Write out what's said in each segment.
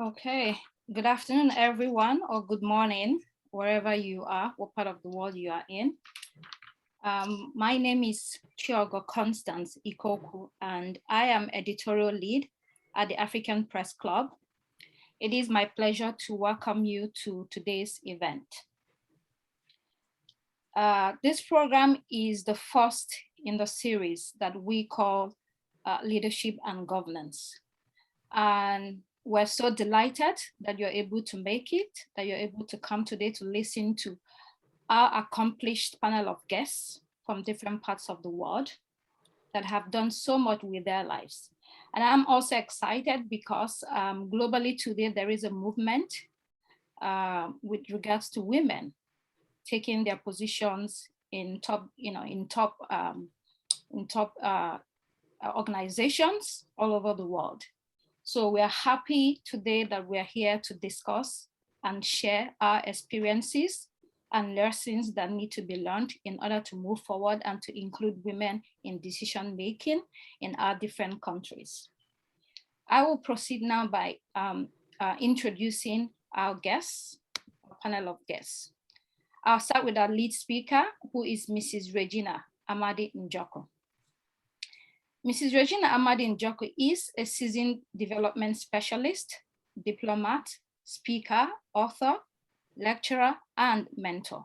Okay, good afternoon, everyone, or good morning, wherever you are, what part of the world you are in. My name is Chiogo Constance Ikoku, and I am editorial lead at the African Press Club. It is my pleasure to welcome you to today's event. This program is the first in the series that we call Leadership and Governance. And we're so delighted that you're able to make it, that you're able to come today to listen to our accomplished panel of guests from different parts of the world that have done so much with their lives. And I'm also excited because globally today there is a movement with regards to women taking their positions in top organizations all over the world. So we are happy today that we are here to discuss and share our experiences and lessons that need to be learned in order to move forward and to include women in decision making in our different countries. I will proceed now by introducing our guests, our panel of guests. I'll start with our lead speaker, who is Mrs. Regina Amadi Njoko. Mrs. Regina Amadi Njoko is a seasoned development specialist, diplomat, speaker, author, lecturer, and mentor.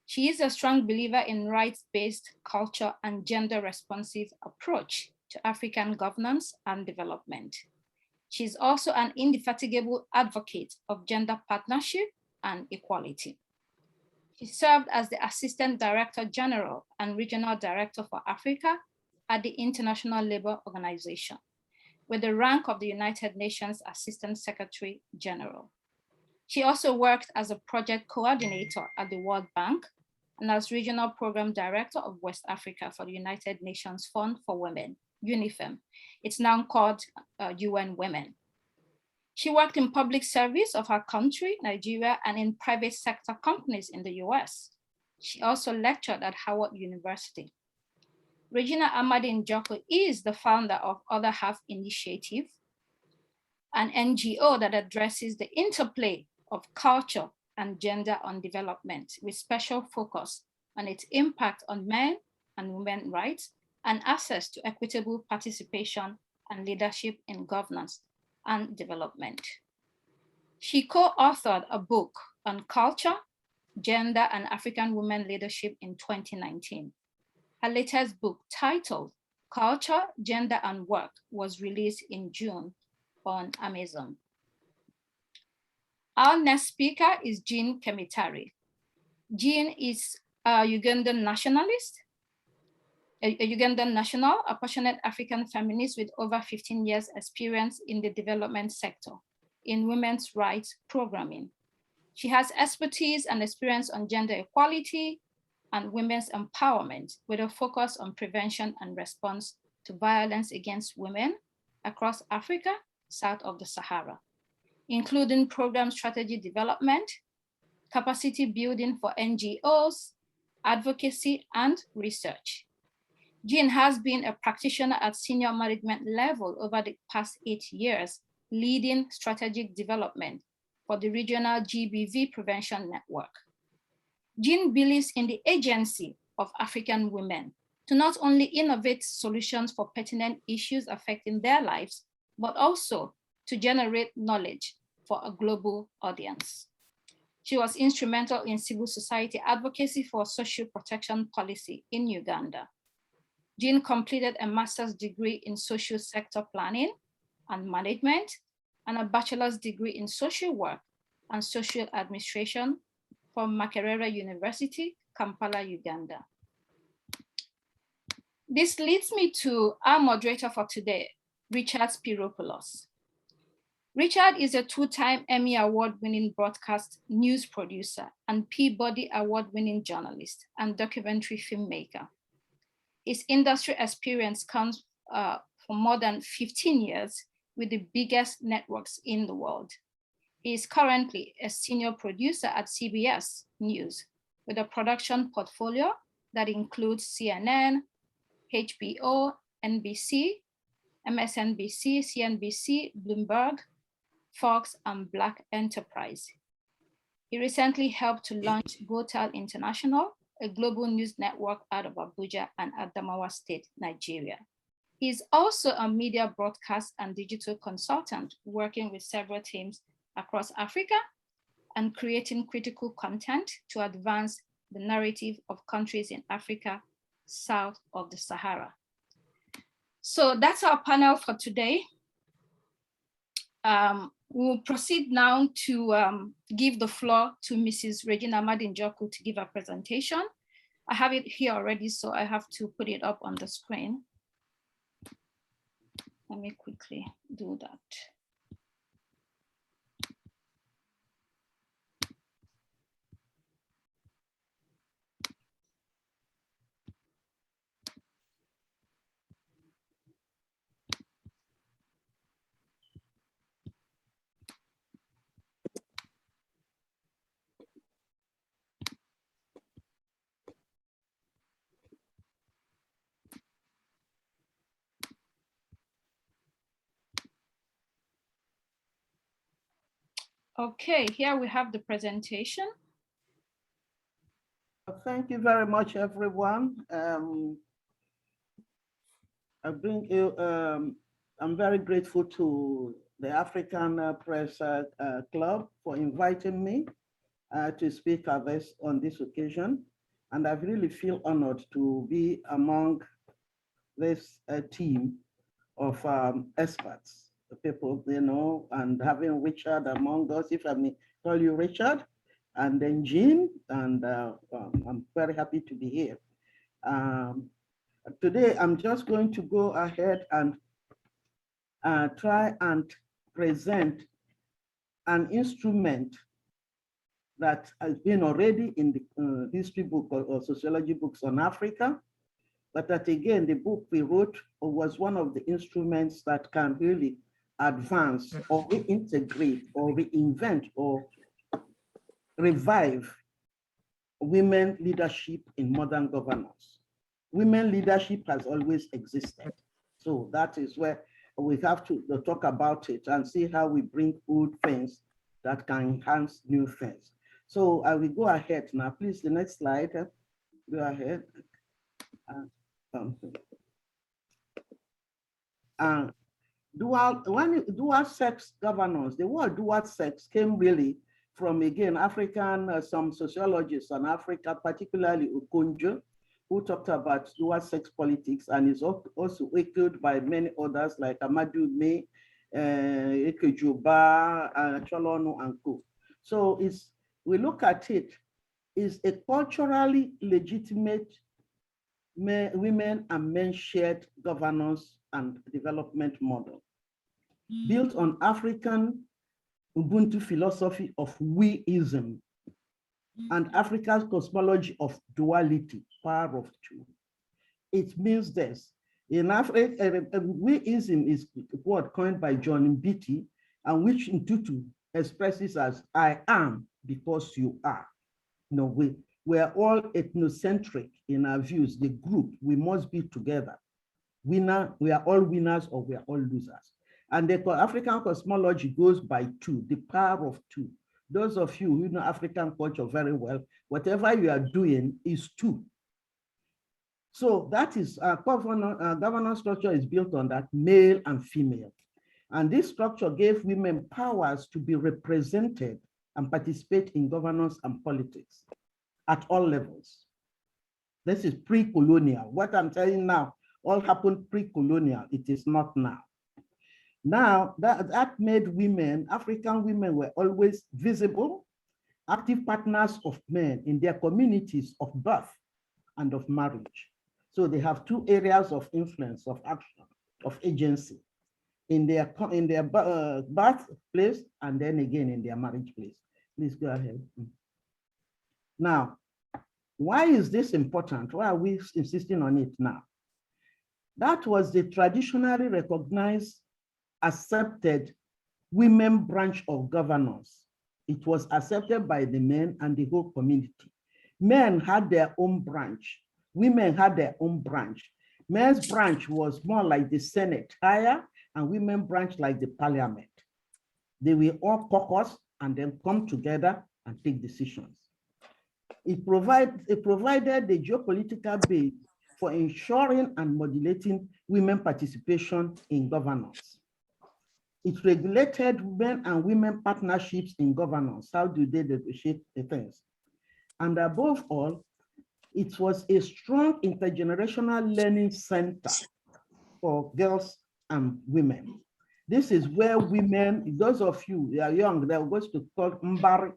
She is a strong believer in rights-based culture and gender-responsive approach to African governance and development. She is also an indefatigable advocate of gender partnership and equality. She served as the Assistant Director General and Regional Director for Africa at the International Labour Organization, with the rank of the United Nations Assistant Secretary General. She also worked as a project coordinator at the World Bank and as Regional Program Director of West Africa for the United Nations Fund for Women, UNIFEM. It's now called UN Women. She worked in public service of her country, Nigeria, and in private sector companies in the US. She also lectured at Howard University. Regina Amadi Njoko is the founder of Other Half Initiative, an NGO that addresses the interplay of culture and gender on development, with special focus on its impact on men and women's rights and access to equitable participation and leadership in governance and development. She co-authored a book on culture, gender, and African women leadership in 2019. Her latest book, titled Culture, Gender, and Work, was released in June on Amazon. Our next speaker is Jean Kemitari. Jean is a Ugandan nationalist, a Ugandan national, a passionate African feminist with over 15 years experience in the development sector in women's rights programming. She has expertise and experience on gender equality and women's empowerment, with a focus on prevention and response to violence against women across Africa, south of the Sahara, including program strategy development, capacity building for NGOs, advocacy, and research. Jean has been a practitioner at senior management level over the past 8 years, leading strategic development for the regional GBV prevention network. Jean believes in the agency of African women to not only innovate solutions for pertinent issues affecting their lives, but also to generate knowledge for a global audience. She was instrumental in civil society advocacy for social protection policy in Uganda. Jean completed a master's degree in social sector planning and management and a bachelor's degree in social work and social administration from Makerere University, Kampala, Uganda. This leads me to our moderator for today, Richard Spiropoulos. Richard is a two-time Emmy Award-winning broadcast news producer and Peabody Award-winning journalist and documentary filmmaker. His industry experience comes for more than 15 years with the biggest networks in the world. He is currently a senior producer at CBS News with a production portfolio that includes CNN, HBO, NBC, MSNBC, CNBC, Bloomberg, Fox, and Black Enterprise. He recently helped to launch Gotal International, a global news network out of Abuja and Adamawa State, Nigeria. He is also a media broadcast and digital consultant, working with several teams across Africa and creating critical content to advance the narrative of countries in Africa south of the Sahara. So that's our panel for today. We'll proceed now to give the floor to Mrs. Regina Madinjoku to give a presentation. I have it here already, so I have to put it up on the screen. Let me quickly do that. Okay, here we have the presentation. Thank you very much, everyone. I'm very grateful to the African Press Club for inviting me to speak on this occasion. And I really feel honored to be among this team of experts, people, you know, and having Richard among us, if I may call you Richard, and then Jean, and I'm very happy to be here. Today, I'm just going to go ahead and try and present an instrument that has been already in the history book or sociology books on Africa, but that again, the book we wrote was one of the instruments that can really advance or reintegrate or reinvent or revive women leadership in modern governance. Women leadership has always existed. So that is where we have to talk about it and see how we bring old things that can enhance new things. So I will go ahead now. Please, the next slide. Go ahead. Dual sex governance, the word dual sex came really from, again, African, some sociologists on Africa, particularly Okonjo, who talked about dual sex politics, and is also echoed by many others like Amadou May, Ekejoba, Cholonu, and co. So we look at it, is a culturally legitimate women and men shared governance and development model built on African Ubuntu philosophy of weism and Africa's cosmology of duality, power of two. It means this. In Africa, weism is a word coined by John Mbiti, and which in Tutu expresses as I am because you are. No, we are all ethnocentric in our views. The group, we must be together. Winner, we are all winners or we are all losers. And the African cosmology goes by two, the power of two. Those of you who know African culture very well, whatever you are doing is two. So that is governance structure is built on that, male and female. And this structure gave women powers to be represented and participate in governance and politics at all levels. This is pre-colonial. What I'm telling now all happened pre-colonial. It is not now. Now, that made women, African women were always visible, active partners of men in their communities of birth and of marriage. So they have two areas of influence, of action, of agency in their birthplace and then again in their marriage place. Please go ahead. Now, why is this important? Why are we insisting on it now? That was the traditionally recognized, accepted women branch of governance. It was accepted by the men and the whole community. Men had their own branch. Women had their own branch. Men's branch was more like the Senate, higher, and women branch like the parliament. They will all caucus and then come together and take decisions. It provided the geopolitical base for ensuring and modulating women participation in governance. It regulated men and women partnerships in governance. How do they negotiate the things? And above all, it was a strong intergenerational learning center for girls and women. This is where women, those of you who are young, they're going to call Mbari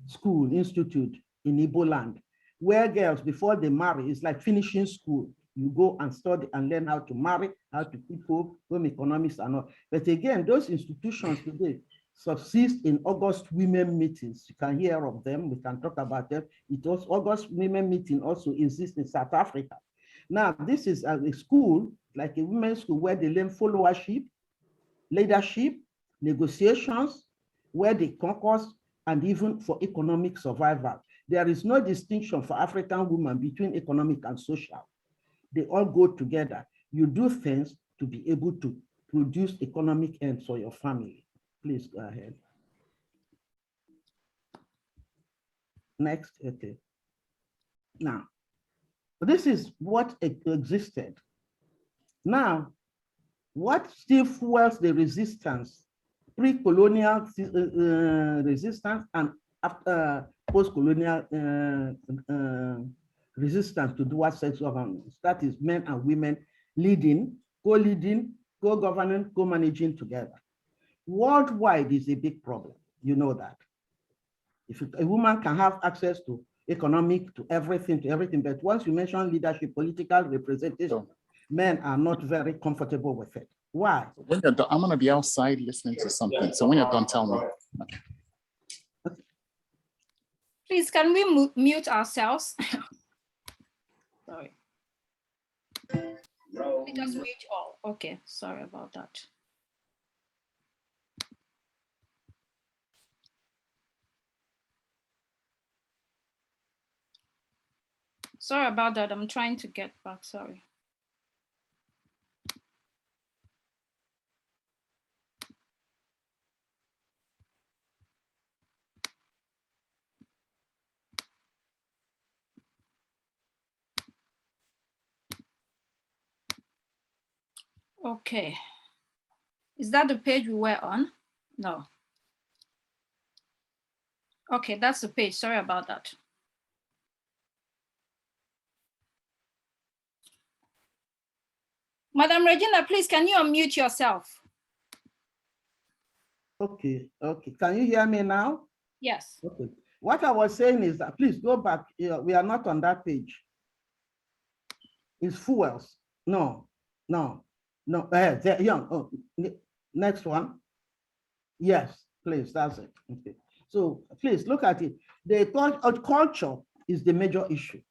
School Institute in Igbo land, where girls, before they marry, it's like finishing school. You go and study and learn how to marry, how to keep home economics and all. But again, those institutions today subsist in August women meetings. You can hear of them, we can talk about them. It was August women meeting also exists in South Africa. Now, this is a school, like a women's school, where they learn followership, leadership, negotiations, where they caucus, and even for economic survival. There is no distinction for African women between economic and social. They all go together. You do things to be able to produce economic ends for your family. Please go ahead. Next, okay. Now, this is what existed. Now, what still fuels the resistance, pre-colonial resistance and after post-colonial resistance to dual sex governance? That is men and women leading, co-leading, co-governing, co-managing together. Worldwide is a big problem, you know that. If a woman can have access to economic, to everything, but once you mention leadership, political representation, men are not very comfortable with it. Why? When you're done, I'm going to be outside listening to something. So when you're done, tell me. Okay. Please, can we mute ourselves? Sorry. We just mute all. Okay, sorry about that. Sorry about that. I'm trying to get back. Sorry. Okay. Is that the page we were on? No. Okay, that's the page. Sorry about that. Madam Regina, please, can you unmute yourself? Okay, okay. Can you hear me now? Yes. Okay. What I was saying is that, please go back. We are not on that page. It's fuels. No, no, no. Young. Oh, next one. Yes, please, that's it. Okay. So please look at it. The culture is the major issue.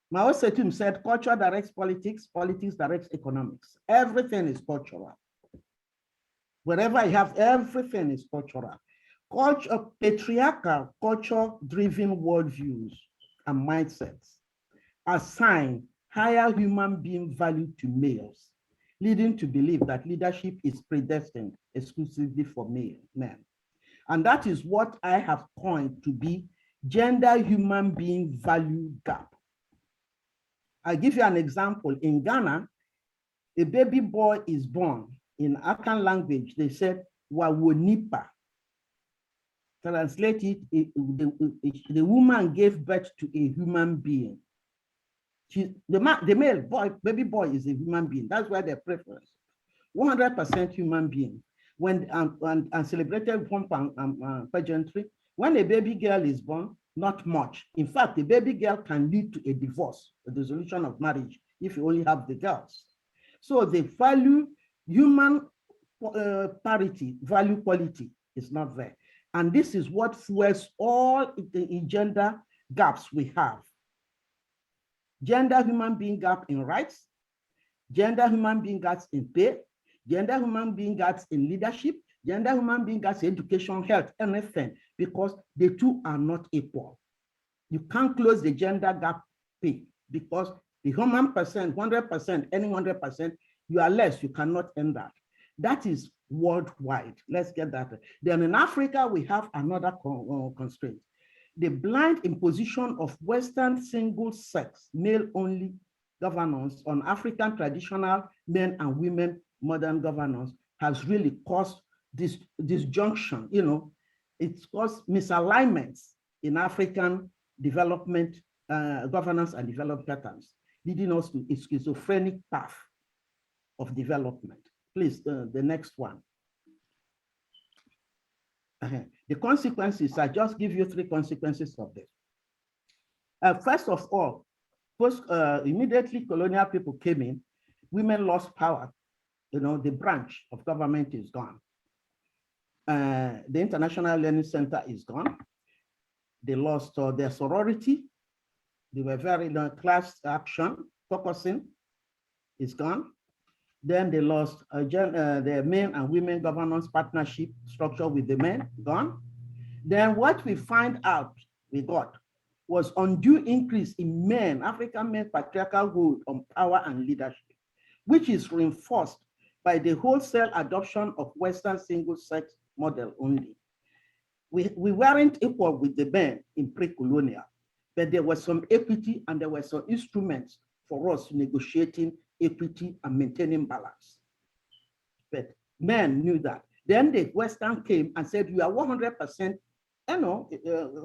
Mao Zedong said, culture directs politics, politics directs economics. Everything is cultural. Wherever you have, everything is cultural. Culture, patriarchal, culture-driven worldviews and mindsets assign higher human being value to males, leading to believe that leadership is predestined exclusively for men. And that is what I have coined to be gender human being value gap. I'll give you an example. In Ghana, a baby boy is born. In Akan language, they said, Wawonipa. Translate it, the woman gave birth to a human being. The male boy, baby boy is a human being. That's why their preference. 100% human being. When and celebrated pomp and pageantry, when a baby girl is born, not much. In fact, the baby girl can lead to a divorce, a dissolution of marriage, if you only have the girls. So the value, human parity, value quality is not there. And this is what fuels all the gender gaps we have. Gender human being gap in rights, gender human being gaps in pay, gender human being gaps in leadership, gender human being gaps in education, health, anything, because the two are not equal. You can't close the gender gap pay because the human percent, 100%, any 100%, you are less, you cannot end that. That is worldwide. Let's get that. Then in Africa, we have another constraint. The blind imposition of Western single-sex, male-only governance on African traditional men and women modern governance has really caused this disjunction. It's caused misalignments in African development, governance and development patterns, leading us to a schizophrenic path of development. Please, the next one. The consequences, I just give you 3 consequences of this. First of all, immediately colonial people came in, women lost power. The branch of government is gone. The International Learning Center is gone. They lost their sorority. They were very class action, focusing is gone. Then they lost their men and women governance partnership structure with the men, gone. Then what we find out we got was undue increase in men, African men patriarchal hold on power and leadership, which is reinforced by the wholesale adoption of Western single-sex model only. We weren't equal with the men in pre-colonial, but there was some equity and there were some instruments for us negotiating equity and maintaining balance. But men knew that. Then the Western came and said, you are 100%,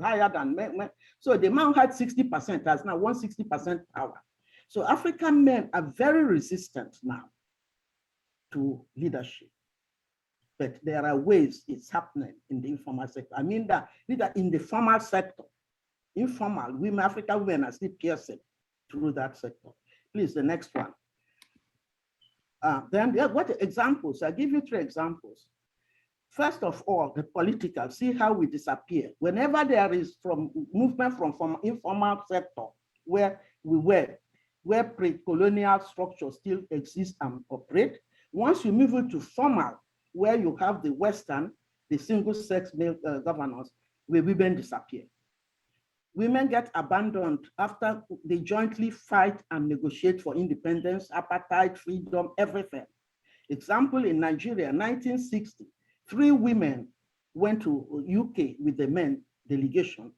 higher than men. So the man had 60%, has now 160% power. So African men are very resistant now to leadership. But there are ways it's happening in the informal sector. I mean that in the formal sector, informal women, African women are still piercing through that sector. Please, the next one. Then what examples? I'll give you 3 examples. First of all, the political, see how we disappear. Whenever there is movement from informal sector where we were, where pre-colonial structures still exist and operate, once you move into formal, where you have the Western, the single-sex male governance, where women disappear. Women get abandoned after they jointly fight and negotiate for independence, apartheid, freedom, everything. Example, in Nigeria, 1960, 3 women went to UK with the men delegation.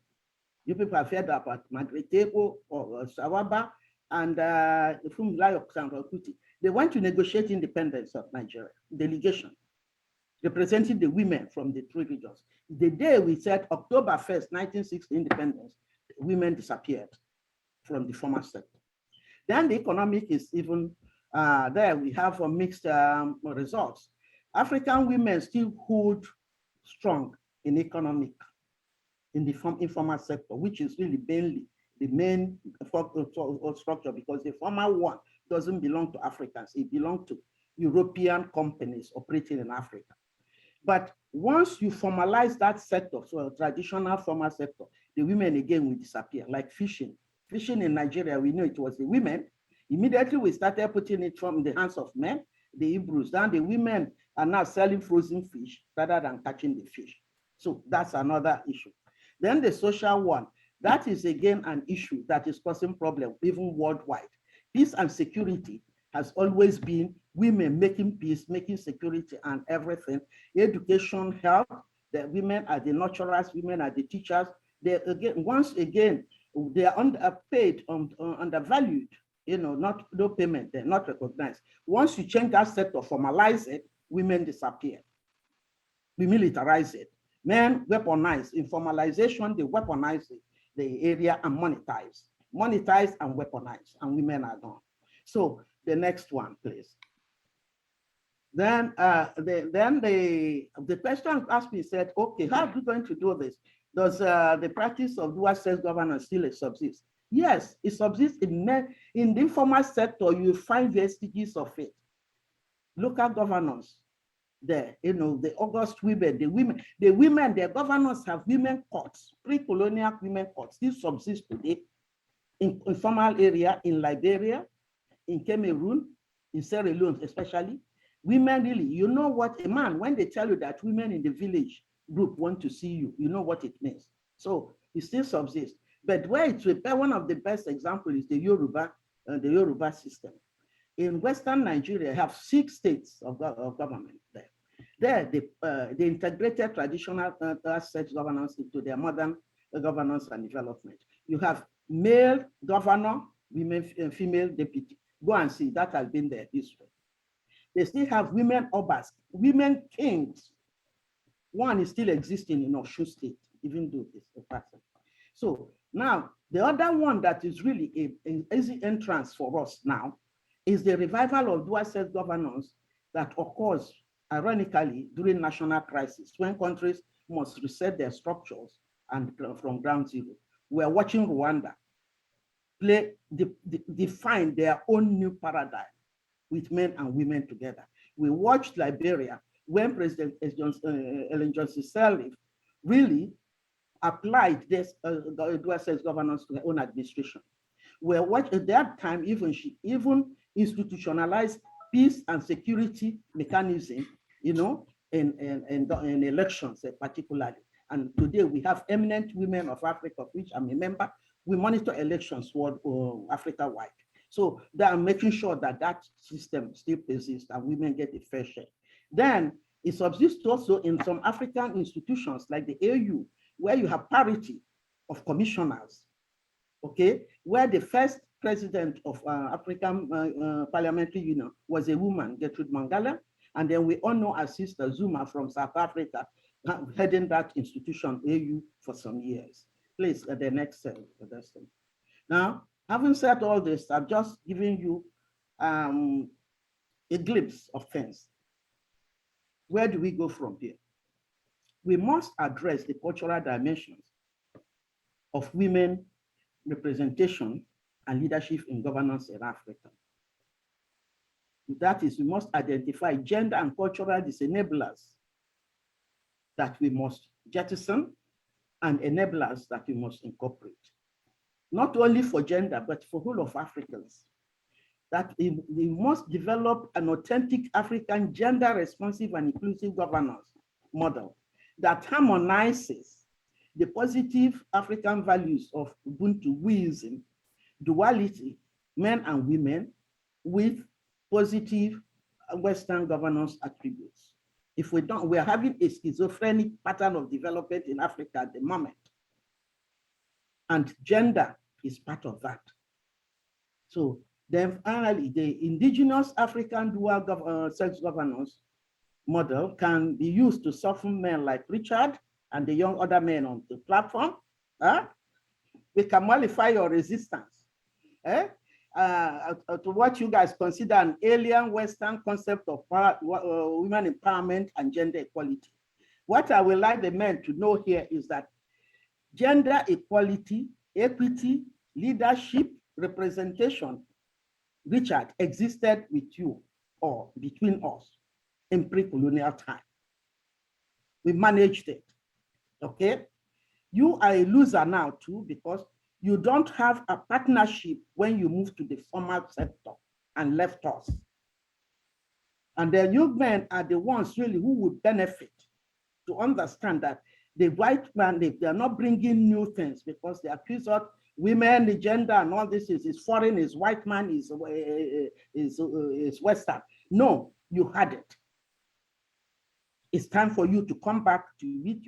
You people have heard about Margaret Tebo or Sawaba and Funmilayo Kuti. They went to negotiate independence of Nigeria, delegation, representing the women from the 3 regions. The day we said October 1st, 1960 independence, women disappeared from the formal sector. Then the economic is even there. We have mixed results. African women still hold strong in economic, in the informal sector, which is really mainly the main structure, because the formal one doesn't belong to Africans. It belongs to European companies operating in Africa. But once you formalize that sector, so a traditional formal sector, the women again will disappear, like fishing. Fishing in Nigeria, we know it was the women. Immediately we started putting it from the hands of men, the Hebrews. Then the women are now selling frozen fish rather than catching the fish. So that's another issue. Then the social one, that is again an issue that is causing problems even worldwide. Peace and security has always been women making peace, making security and everything. Education, health, the women are the nurturers, women are the teachers. They again, once again, they are underpaid, undervalued, no payment, they're not recognized. Once you change that sector, formalize it, women disappear. We militarize it. Men weaponize. In formalization, they weaponize the area and monetize. Monetize and weaponize, and women are gone. So the next one, please. Then the question asked me said, okay, how are we going to do this? Does the practice of dual sex governance still subsist? Yes, it subsists in the informal sector. You find vestiges of it. Local governance, the August women, the women, their governors have women courts, pre-colonial women courts, still subsist today in informal area, in Liberia, in Cameroon, in Sierra Leone especially. Women really, you know what, a man, when they tell you that women in the village group want to see you, you know what it means. So it still subsists. But where it's one of the best examples is the Yoruba system. in Western Nigeria, have 6 states of government there. There, they integrated traditional state governance into their modern governance and development. You have male governor, women, female deputy. Go and see, that has been there this way. They still have women obas, women kings. One is still existing in Osun State, even though it's a person. So now, the other one that is really an easy entrance for us now is the revival of dual self-governance that occurs, ironically, during national crisis, when countries must reset their structures and from ground zero. We are watching Rwanda define their own new paradigm with men and women together. We watched Liberia when President Ellen Johnson Sirleaf really applied this dual self-governance to her own administration. Where at that time, she institutionalized peace and security mechanism, in elections particularly. And today we have eminent women of Africa, of which I'm a member. We monitor elections world Africa-wide. So they are making sure that that system still persists and women get a fair share. Then it subsists also in some African institutions like the AU, where you have parity of commissioners, okay, where the first president of African Parliamentary Union was a woman, Gertrude Mangala, and then we all know our sister Zuma from South Africa, heading that institution, AU, for some years. Please, the next cell. Now, having said all this, I've just given you a glimpse of things. Where do we go from here? We must address the cultural dimensions of women representation and leadership in governance in Africa. That is, we must identify gender and cultural disenablers that we must jettison and enablers that we must incorporate. Not only for gender, but for whole of Africans. That we must develop an authentic African gender responsive and inclusive governance model that harmonizes the positive African values of Ubuntuism, duality, men and women, with positive Western governance attributes. If we don't, we're having a schizophrenic pattern of development in Africa at the moment. And gender is part of that. So then finally, the indigenous African dual sex governance model can be used to soften men like Richard and the young other men on the platform. We can mollify your resistance to what you guys consider an alien Western concept of women empowerment and gender equality. What I would like the men to know here is that gender equality, equity, leadership, representation, Richard, existed with you or between us in pre-colonial time. We managed it, okay? You are a loser now too, because you don't have a partnership when you move to the formal sector and left us. And the young men are the ones really who would benefit to understand that the white man, they are not bringing new things because they accuse us, women, the gender, and all this is foreign, is white man, is Western. No, you had it. It's time for you to come back to meet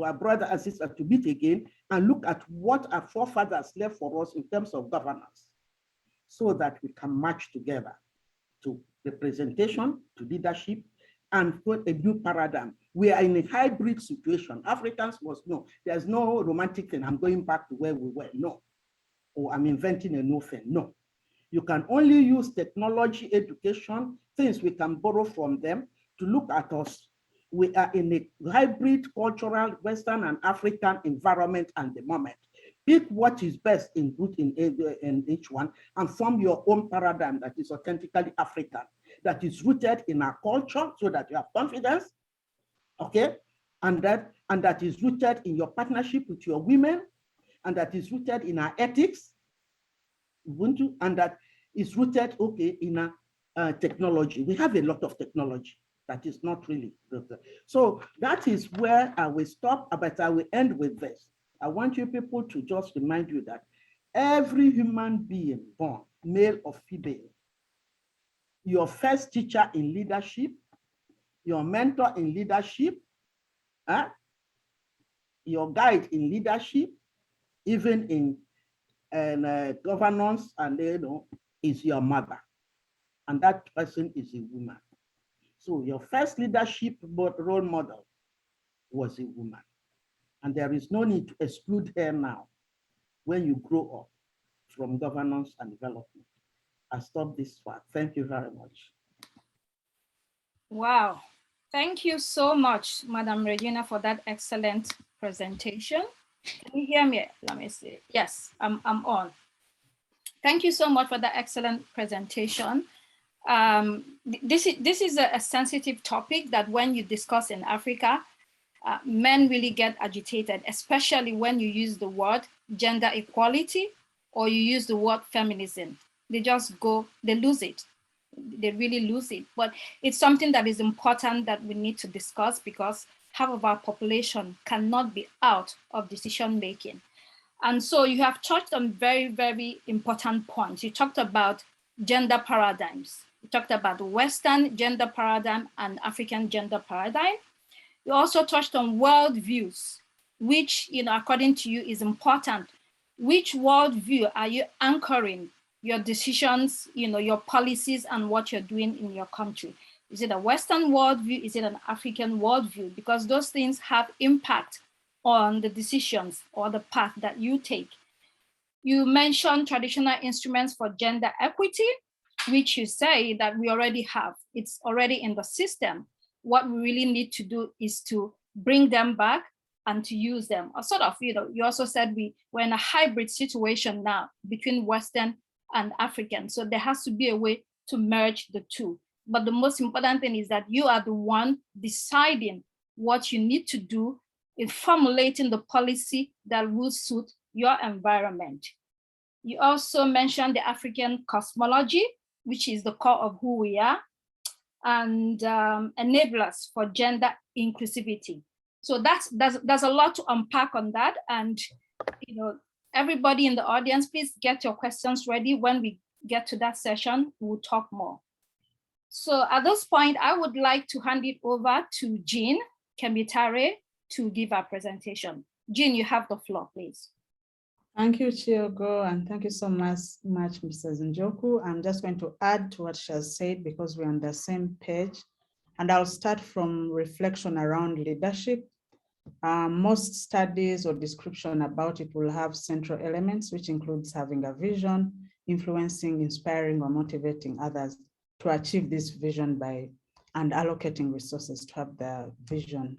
our brother and sister, to meet again and look at what our forefathers left for us in terms of governance, so that we can match together to representation, to leadership, and put a new paradigm. We are in a hybrid situation. Africans must know there's no romantic thing. I'm going back to where we were. No. Or I'm inventing a new thing. No. You can only use technology, education, things we can borrow from them to look at us. We are in a hybrid cultural Western and African environment at the moment. Pick what is best in each one and form your own paradigm that is authentically African, that is rooted in our culture so that you have confidence, okay? And that is rooted in your partnership with your women, and that is rooted in our ethics, Ubuntu, and that is rooted, okay, in our technology. We have a lot of technology that is not really. So that is where I will stop, but I will end with this. I want you people to just remind you that every human being born, male or female, your first teacher in leadership, your mentor in leadership, your guide in leadership, even in governance, and is your mother. And that person is a woman. So your first leadership role model was a woman. And there is no need to exclude her now when you grow up from governance and development. I'll stop this part. Thank you very much. Wow. Thank you so much, Madam Regina, for that excellent presentation. Can you hear me? Let me see. Yes, I'm on. Thank you so much for that excellent presentation. This is a sensitive topic that when you discuss in Africa, men really get agitated, especially when you use the word gender equality or you use the word feminism. They just go, they lose it. They really lose it. But it's something that is important that we need to discuss because half of our population cannot be out of decision making. And so you have touched on very, very important points. You talked about gender paradigms. You talked about the Western gender paradigm and African gender paradigm. You also touched on worldviews, which, according to you is important. Which worldview are you anchoring your decisions, your policies and what you're doing in your country? Is it a Western worldview? Is it an African worldview? Because those things have impact on the decisions or the path that you take. You mentioned traditional instruments for gender equity, which you say that we already have. It's already in the system. What we really need to do is to bring them back and to use them. Or sort of, you also said we're in a hybrid situation now between Western and African. So there has to be a way to merge the two. But the most important thing is that you are the one deciding what you need to do in formulating the policy that will suit your environment. You also mentioned the African cosmology, which is the core of who we are, and enablers for gender inclusivity. So there's a lot to unpack on that. And everybody in the audience, please get your questions ready. When we get to that session, we'll talk more. So at this point, I would like to hand it over to Jean Kemitare to give our presentation. Jean, you have the floor, please. Thank you, Chiogo, and thank you so much, Mrs. Njoku. I'm just going to add to what she has said because we're on the same page. And I'll start from reflection around leadership. Most studies or description about it will have central elements, which includes having a vision, influencing, inspiring, or motivating others to achieve this vision and allocating resources to have the vision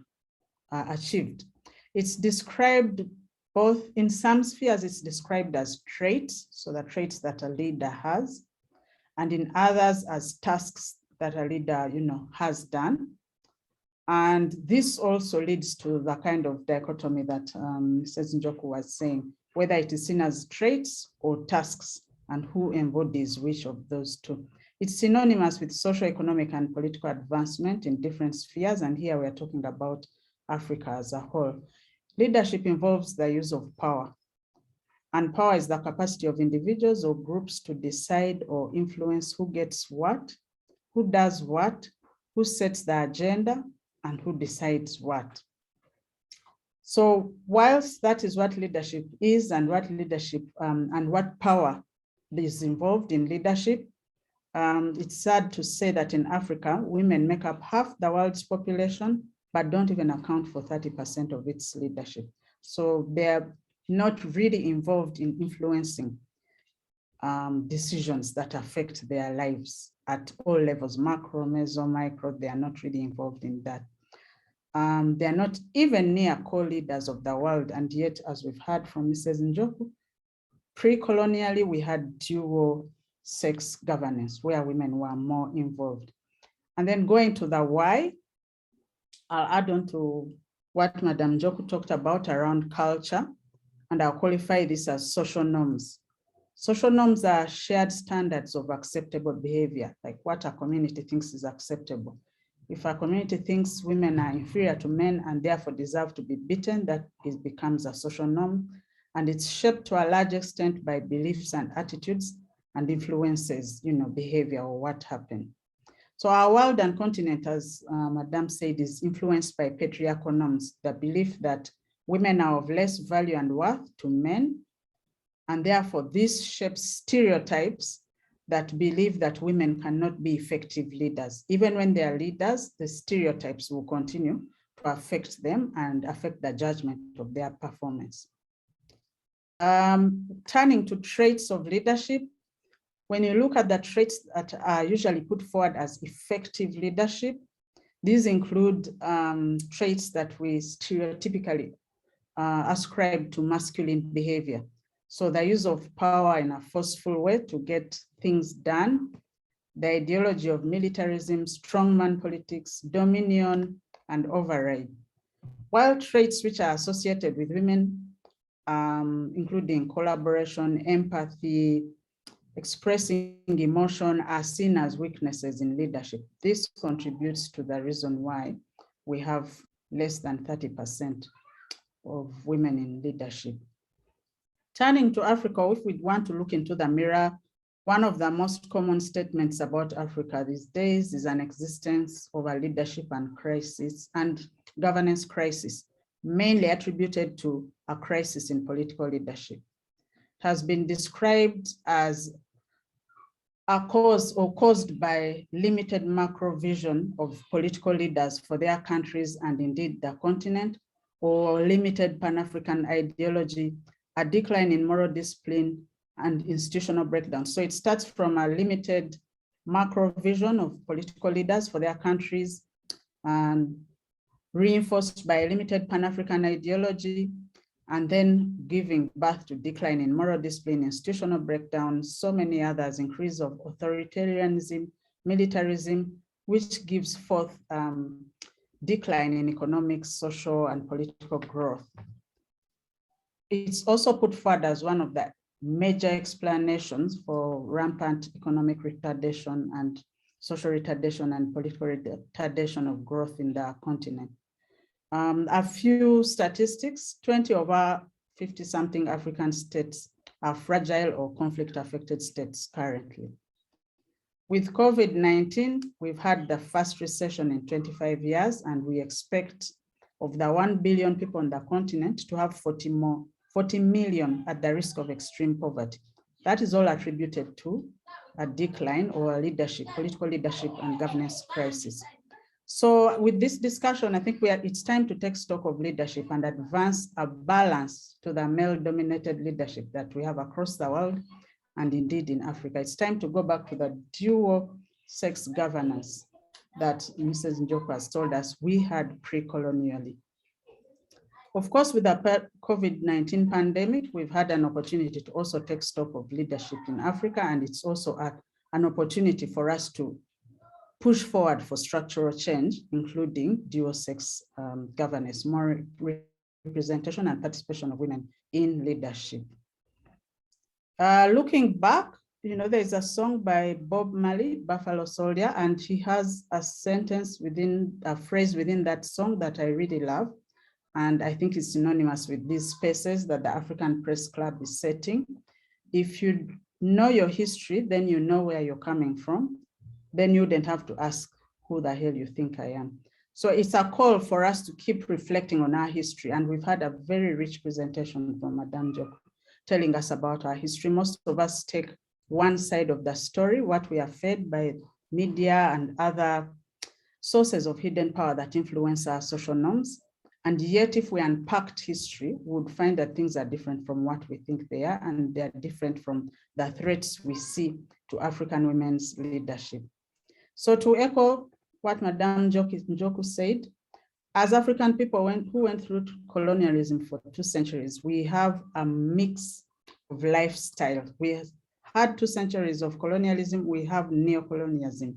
achieved. It's described both in some spheres, it's described as traits, so the traits that a leader has, and in others as tasks that a leader, has done. And this also leads to the kind of dichotomy that Mrs. Njoku was saying, whether it is seen as traits or tasks and who embodies which of those two. It's synonymous with socio-economic and political advancement in different spheres. And here we are talking about Africa as a whole. Leadership involves the use of power. And power is the capacity of individuals or groups to decide or influence who gets what, who does what, who sets the agenda, and who decides what. So whilst that is what leadership is and what leadership and what power is involved in leadership, it's sad to say that in Africa, women make up half the world's population, but don't even account for 30% of its leadership. So they're not really involved in influencing decisions that affect their lives at all levels, macro, meso, micro. They are not really involved in that. They're not even near co-leaders of the world. And yet, as we've heard from Mrs. Njoku, pre-colonially, we had dual sex governance where women were more involved. And then going to the why, I'll add on to what Madam Njoku talked about around culture, and I'll qualify this as social norms. Social norms are shared standards of acceptable behavior, like what a community thinks is acceptable. If a community thinks women are inferior to men and therefore deserve to be beaten, that becomes a social norm. And it's shaped to a large extent by beliefs and attitudes and influences, behavior or what happened. So our world and continent, as Madam said, is influenced by patriarchal norms, the belief that women are of less value and worth to men. And therefore, this shapes stereotypes that believe that women cannot be effective leaders. Even when they are leaders, the stereotypes will continue to affect them and affect the judgment of their performance. Turning to traits of leadership, when you look at the traits that are usually put forward as effective leadership, these include traits that we stereotypically ascribe to masculine behavior. So the use of power in a forceful way to get things done, the ideology of militarism, strongman politics, dominion, and override. While traits which are associated with women, including collaboration, empathy, expressing emotion, are seen as weaknesses in leadership. This contributes to the reason why we have less than 30% of women in leadership. Turning to Africa, if we want to look into the mirror, one of the most common statements about Africa these days is an existence of a leadership and crisis and governance crisis, mainly attributed to a crisis in political leadership. It has been described as a cause or caused by limited macro vision of political leaders for their countries and indeed the continent, or limited Pan-African ideology, a decline in moral discipline and institutional breakdown. So it starts from a limited macro vision of political leaders for their countries and reinforced by a limited Pan-African ideology, and then giving birth to decline in moral discipline, institutional breakdown, so many others, increase of authoritarianism, militarism, which gives forth decline in economic, social, and political growth. It's also put forward as one of the major explanations for rampant economic retardation and social retardation and political retardation of growth in the continent. A few statistics: 20 of our 50-something African states are fragile or conflict-affected states currently. With COVID-19, we've had the first recession in 25 years, and we expect of the 1 billion people on the continent to have 40 million at the risk of extreme poverty. That is all attributed to a decline or a leadership, political leadership and governance crisis. So with this discussion, I think it's time to take stock of leadership and advance a balance to the male-dominated leadership that we have across the world and indeed in Africa. It's time to go back to the dual sex governance that Mrs. Njoku has told us we had pre-colonially. Of course, with the COVID-19 pandemic, we've had an opportunity to also take stock of leadership in Africa, and it's also an opportunity for us to push forward for structural change, including dual sex governance, more representation and participation of women in leadership. Looking back, there's a song by Bob Marley, Buffalo Soldier, and he has a sentence a phrase within that song that I really love. And I think it's synonymous with these spaces that the African Press Club is setting. If you know your history, then you know where you're coming from. Then you wouldn't have to ask who the hell you think I am. So it's a call for us to keep reflecting on our history. And we've had a very rich presentation from Madame Njoku telling us about our history. Most of us take one side of the story, what we are fed by media and other sources of hidden power that influence our social norms. And yet, if we unpacked history, we would find that things are different from what we think they are, and they're different from the threats we see to African women's leadership. So to echo what Madame Njoku said, as African people who went through colonialism for 2 centuries, we have a mix of lifestyle. We had 2 centuries of colonialism, we have neocolonialism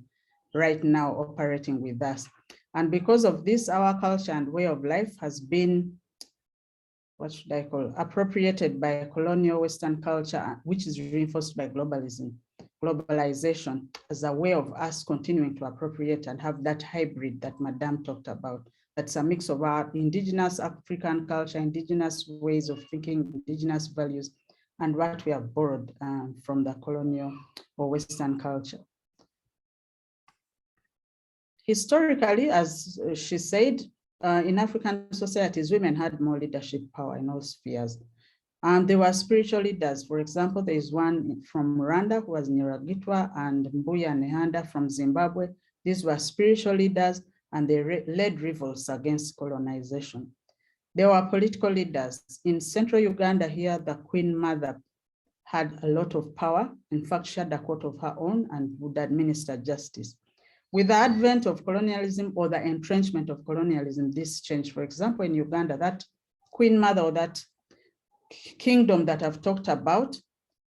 right now operating with us. And because of this, our culture and way of life has been, appropriated by colonial Western culture, which is reinforced by globalization as a way of us continuing to appropriate and have that hybrid that Madame talked about. That's a mix of our indigenous African culture, indigenous ways of thinking, indigenous values, and what we have borrowed from the colonial or Western culture. Historically, as she said, in African societies, women had more leadership power in all spheres. And they were spiritual leaders. For example, there is one from Rwanda who was Nyiragitwa, and Mbuya Nehanda from Zimbabwe. These were spiritual leaders, and they led revolts against colonization. There were political leaders. In central Uganda here, the Queen Mother had a lot of power. In fact, she had a court of her own and would administer justice. With the advent of colonialism or the entrenchment of colonialism, this changed. For example, in Uganda, that Queen Mother or that kingdom that I've talked about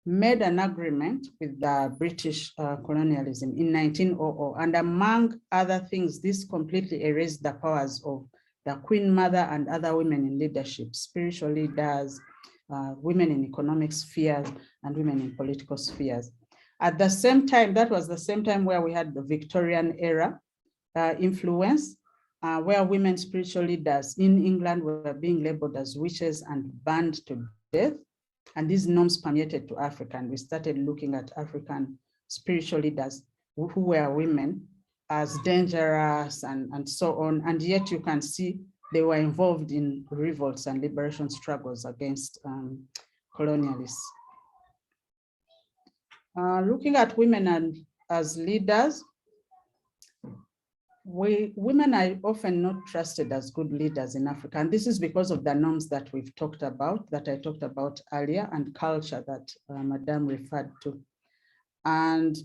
made an agreement with the British colonialism in 1900. And among other things, this completely erased the powers of the Queen Mother and other women in leadership, spiritual leaders, women in economic spheres, and women in political spheres. At the same time, that was the same time where we had the Victorian era influence, where women spiritual leaders in England were being labeled as witches and burned to death. And these norms permeated to Africa. And we started looking at African spiritual leaders who were women as dangerous and so on. And yet you can see they were involved in revolts and liberation struggles against colonialists. Looking at women as leaders, women are often not trusted as good leaders in Africa. And this is because of the norms that we've talked about, that I talked about earlier, and culture that Madame referred to. And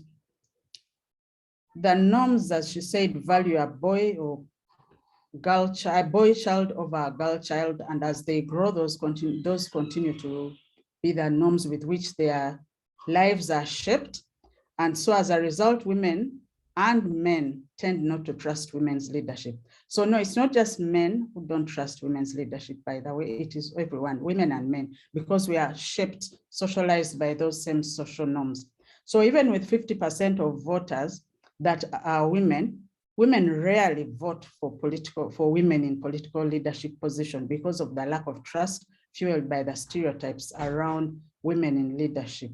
the norms, as she said, value a boy or girl child, a boy child over a girl child. And as they grow, those continue to be the norms with which their lives are shaped. And so as a result, women and men tend not to trust women's leadership. So no, it's not just men who don't trust women's leadership, by the way, it is everyone, women and men, because we are shaped, socialized by those same social norms. So even with 50% of voters that are women, women rarely vote for women in political leadership position because of the lack of trust fueled by the stereotypes around women in leadership.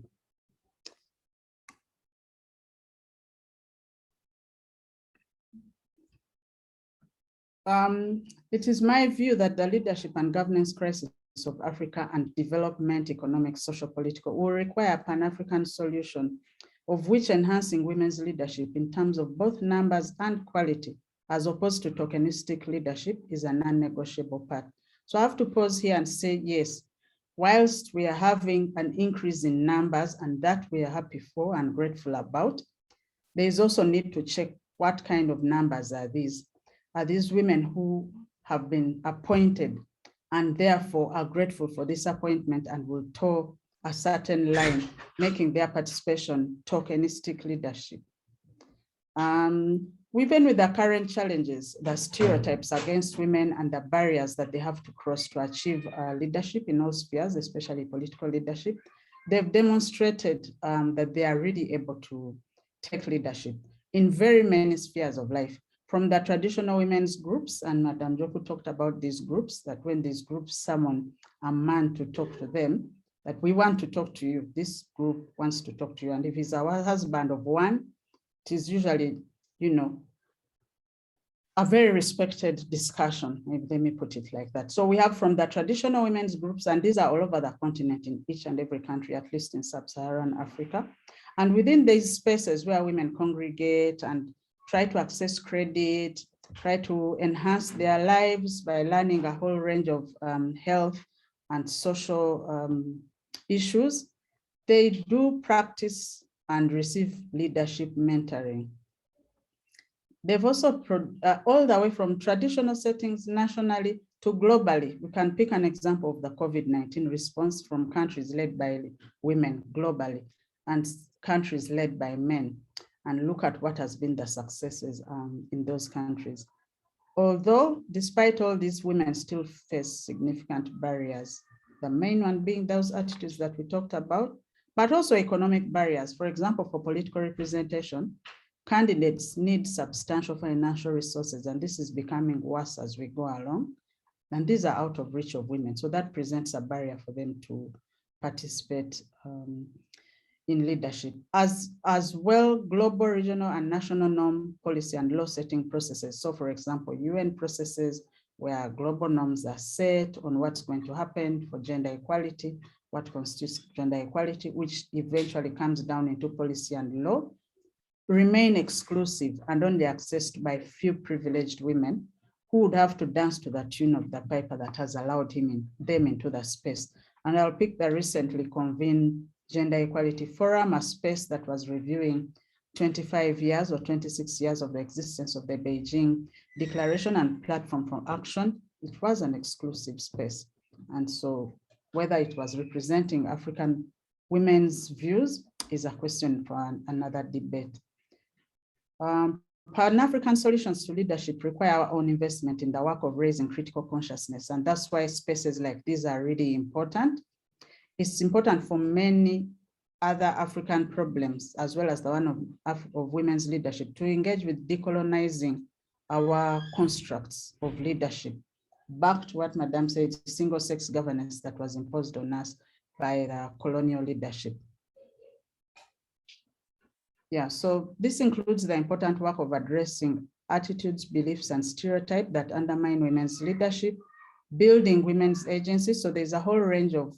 It is my view that the leadership and governance crisis of Africa and development, economic, social, political, will require a Pan-African solution, of which enhancing women's leadership in terms of both numbers and quality, as opposed to tokenistic leadership, is a non-negotiable part. So I have to pause here and say, yes, whilst we are having an increase in numbers, and that we are happy for and grateful about, there is also need to check what kind of numbers are these. Are these women who have been appointed and therefore are grateful for this appointment and will toe a certain line, making their participation tokenistic leadership? Even with the current challenges, the stereotypes against women and the barriers that they have to cross to achieve leadership in all spheres, especially political leadership, they've demonstrated that they are really able to take leadership in very many spheres of life. From the traditional women's groups, and Madame Joku talked about these groups, that when these groups summon a man to talk to them, that we want to talk to you, this group wants to talk to you. And if he's our husband of one, it is usually, you know, a very respected discussion, maybe let me put it like that. So we have from the traditional women's groups, and these are all over the continent in each and every country, at least in sub-Saharan Africa. And within these spaces where women congregate and try to access credit, try to enhance their lives by learning a whole range of health and social issues, they do practice and receive leadership mentoring. They've also, all the way from traditional settings nationally to globally, we can pick an example of the COVID-19 response from countries led by women globally and countries led by men, and look at what has been the successes in those countries. Although, despite all these, women still face significant barriers, the main one being those attitudes that we talked about, but also economic barriers. For example, for political representation, candidates need substantial financial resources, and this is becoming worse as we go along. And these are out of reach of women. So that presents a barrier for them to participate in leadership. As well, global, regional, and national norm, policy, and law setting processes. So for example, UN processes where global norms are set on what's going to happen for gender equality, what constitutes gender equality, which eventually comes down into policy and law, remain exclusive and only accessed by few privileged women who would have to dance to the tune of the piper that has allowed them into the space. And I'll pick the recently convened Gender Equality Forum, a space that was reviewing 25 years or 26 years of the existence of the Beijing Declaration and Platform for Action. It was an exclusive space. And so whether it was representing African women's views is a question for another debate. Pan-African solutions to leadership require our own investment in the work of raising critical consciousness. And that's why spaces like these are really important. It's important for many other African problems, as well as the one of women's leadership, to engage with decolonizing our constructs of leadership. Back to what Madame said, single-sex governance that was imposed on us by the colonial leadership. Yeah, so this includes the important work of addressing attitudes, beliefs, and stereotypes that undermine women's leadership, building women's agencies. So there's a whole range of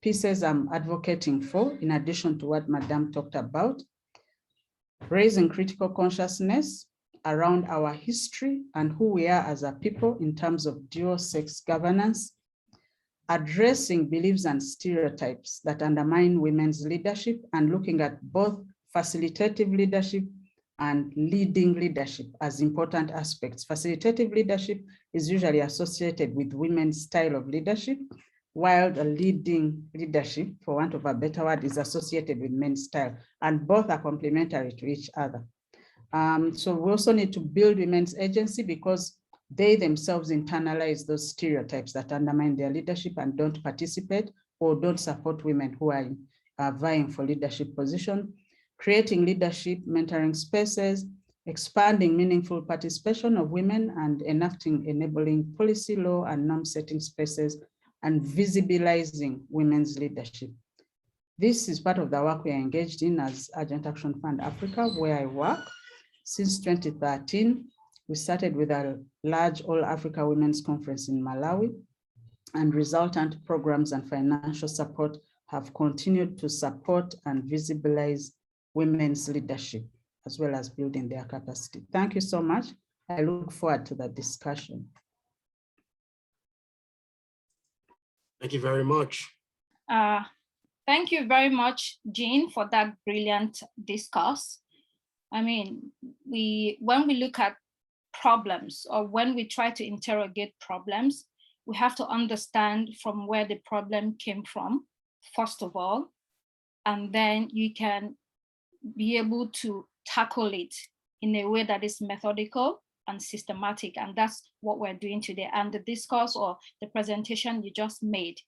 pieces I'm advocating for, in addition to what Madame talked about. Raising critical consciousness around our history and who we are as a people in terms of dual sex governance, addressing beliefs and stereotypes that undermine women's leadership, and looking at both facilitative leadership and leading leadership as important aspects. Facilitative leadership is usually associated with women's style of leadership, while the leading leadership, for want of a better word, is associated with men's style, and both are complementary to each other. So we also need to build women's agency because they themselves internalize those stereotypes that undermine their leadership and don't participate or don't support women who are vying for leadership position. Creating leadership mentoring spaces, expanding meaningful participation of women, and enacting enabling policy, law, and norm setting spaces, and visibilizing women's leadership. This is part of the work we are engaged in as Urgent Action Fund Africa, where I work. Since 2013, we started with a large All Africa Women's Conference in Malawi, and resultant programs and financial support have continued to support and visibilize women's leadership, as well as building their capacity. Thank you so much. I look forward to the discussion. Thank you very much. Thank you very much, Jean, for that brilliant discourse. I mean, when we look at problems, or when we try to interrogate problems, we have to understand from where the problem came from, first of all, and then you can be able to tackle it in a way that is methodical and systematic. And that's what we're doing today. And the discourse or the presentation you just made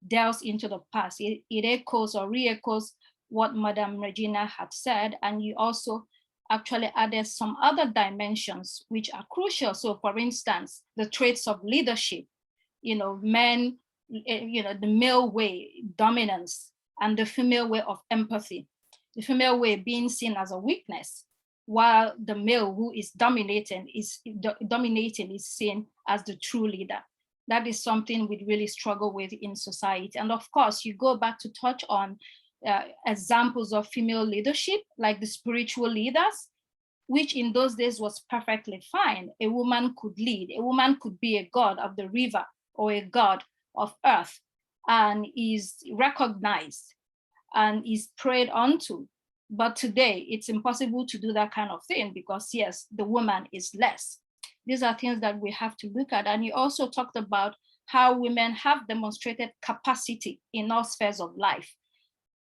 delves into the past. It echoes or re-echoes what Madame Regina had said. And you also actually added some other dimensions which are crucial. So for instance, the traits of leadership, men, the male way, dominance, and the female way of empathy. The female way being seen as a weakness, while the male who is dominating is seen as the true leader. That is something we really struggle with in society. And of course, you go back to touch on examples of female leadership, like the spiritual leaders, which in those days was perfectly fine. A woman could lead. A woman could be a god of the river or a god of earth, and is recognized and is prayed onto. But today it's impossible to do that kind of thing because yes, the woman is less. These are things that we have to look at. And you also talked about how women have demonstrated capacity in all spheres of life.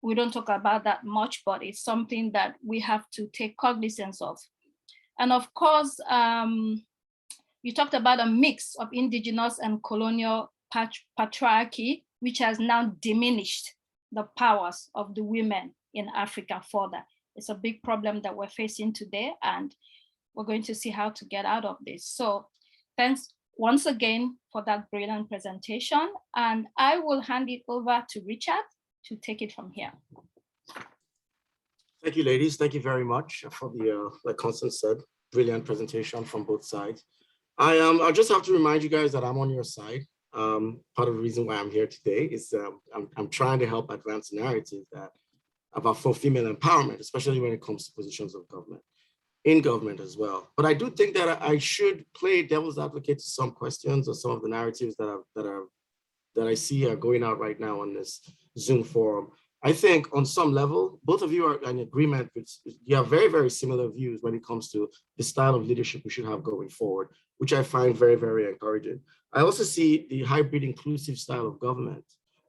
We don't talk about that much, but it's something that we have to take cognizance of. And of course, you talked about a mix of indigenous and colonial patriarchy, which has now diminished the powers of the women in Africa further. It's a big problem that we're facing today, and we're going to see how to get out of this. So thanks once again for that brilliant presentation. And I will hand it over to Richard to take it from here. Thank you, ladies. Thank you very much for the, like Constance said, brilliant presentation from both sides. I just have to remind you guys that I'm on your side. Part of the reason why I'm here today is I'm trying to help advance the narrative that about for female empowerment, especially when it comes to positions of government, in government as well. But I do think that I should play devil's advocate to some questions or some of the narratives that I see are going out right now on this Zoom forum. I think on some level, both of you are in agreement with, you have very, very similar views when it comes to the style of leadership we should have going forward, which I find very, very encouraging. I also see the hybrid inclusive style of government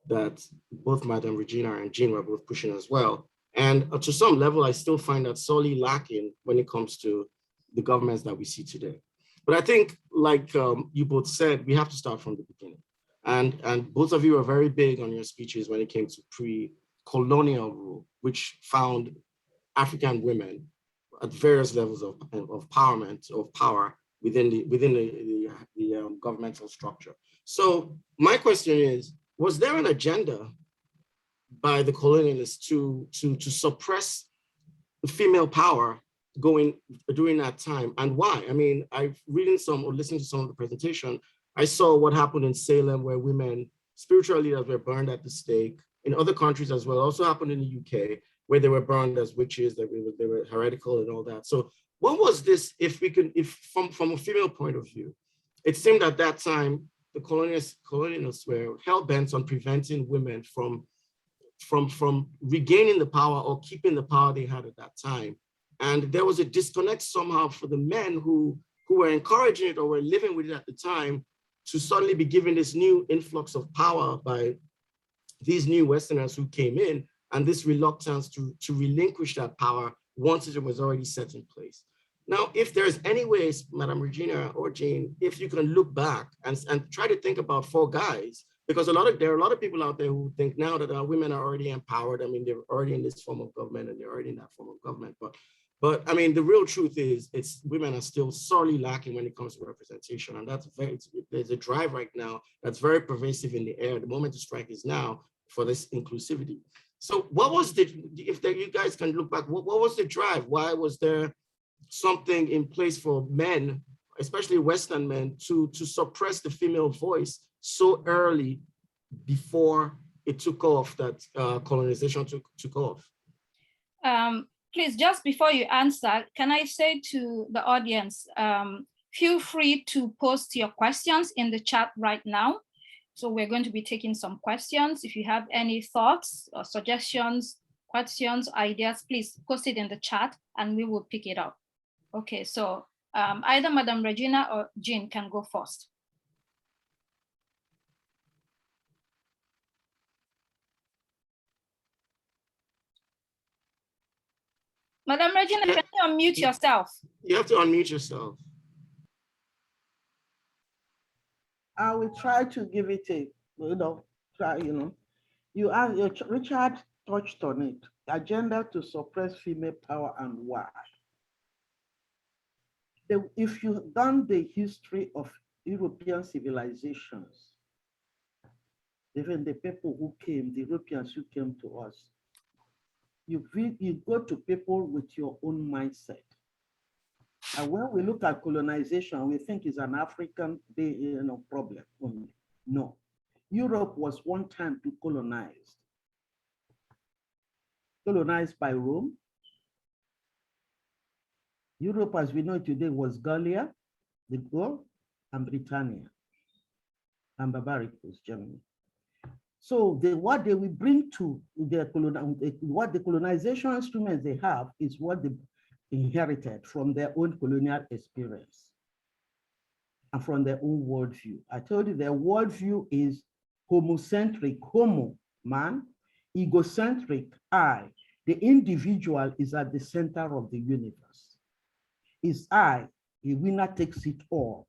that both Madam Regina and Jean were both pushing as well. And to some level, I still find that sorely lacking when it comes to the governments that we see today. But I think, like you both said, we have to start from the beginning. And both of you are very big on your speeches when it came to pre-colonial rule, which found African women at various levels of empowerment, of power within the governmental structure. So my question is, was there an agenda by the colonialists to suppress female power during that time, and why? I mean, I've reading some or listened to some of the presentation. I saw what happened in Salem, where women, spiritual leaders, were burned at the stake. In other countries as well, it also happened in the UK, where they were burned as witches, that they were heretical and all that. So what was this, if from a female point of view, it seemed at that time, the colonialists were hell-bent on preventing women from regaining the power or keeping the power they had at that time. And there was a disconnect somehow for the men who were encouraging it or were living with it at the time to suddenly be given this new influx of power by these new Westerners who came in, and this reluctance to relinquish that power once it was already set in place. Now, if there's any ways, Madam Regina or Jane, if you can look back and try to think about four guys, because there are a lot of people out there who think now that our women are already empowered. I mean, they're already in this form of government and they're already in that form of government. But I mean, the real truth is, women are still sorely lacking when it comes to representation, and there's a drive right now that's very pervasive in the air. The moment to strike is now for this inclusivity. So, what was you guys can look back, what was the drive? Why was there something in place for men, especially Western men, to suppress the female voice so early before it took off, that colonization took off? Please, just before you answer, can I say to the audience, feel free to post your questions in the chat right now. So we're going to be taking some questions. If you have any thoughts or suggestions, questions, ideas, please post it in the chat and we will pick it up. Okay, so either Madam Regina or Jean can go first. Madam Regina, can you unmute yourself? You have to unmute yourself. I will try to give it a, Richard touched on it, agenda to suppress female power and why. If you've done the history of European civilizations, even the people who came, the Europeans who came to us, you go to people with your own mindset. And when we look at colonization, we think it's an African problem only. No. Europe was one time colonized by Rome. Europe, as we know today, was Gallia, the Gaul, and Britannia, and Barbaricus, Germany. So what they will bring to what the colonization instruments they have is what they inherited from their own colonial experience and from their own worldview. I told you their worldview is homocentric, homo, man, egocentric, I. The individual is at the center of the universe. Is I, the winner takes it all.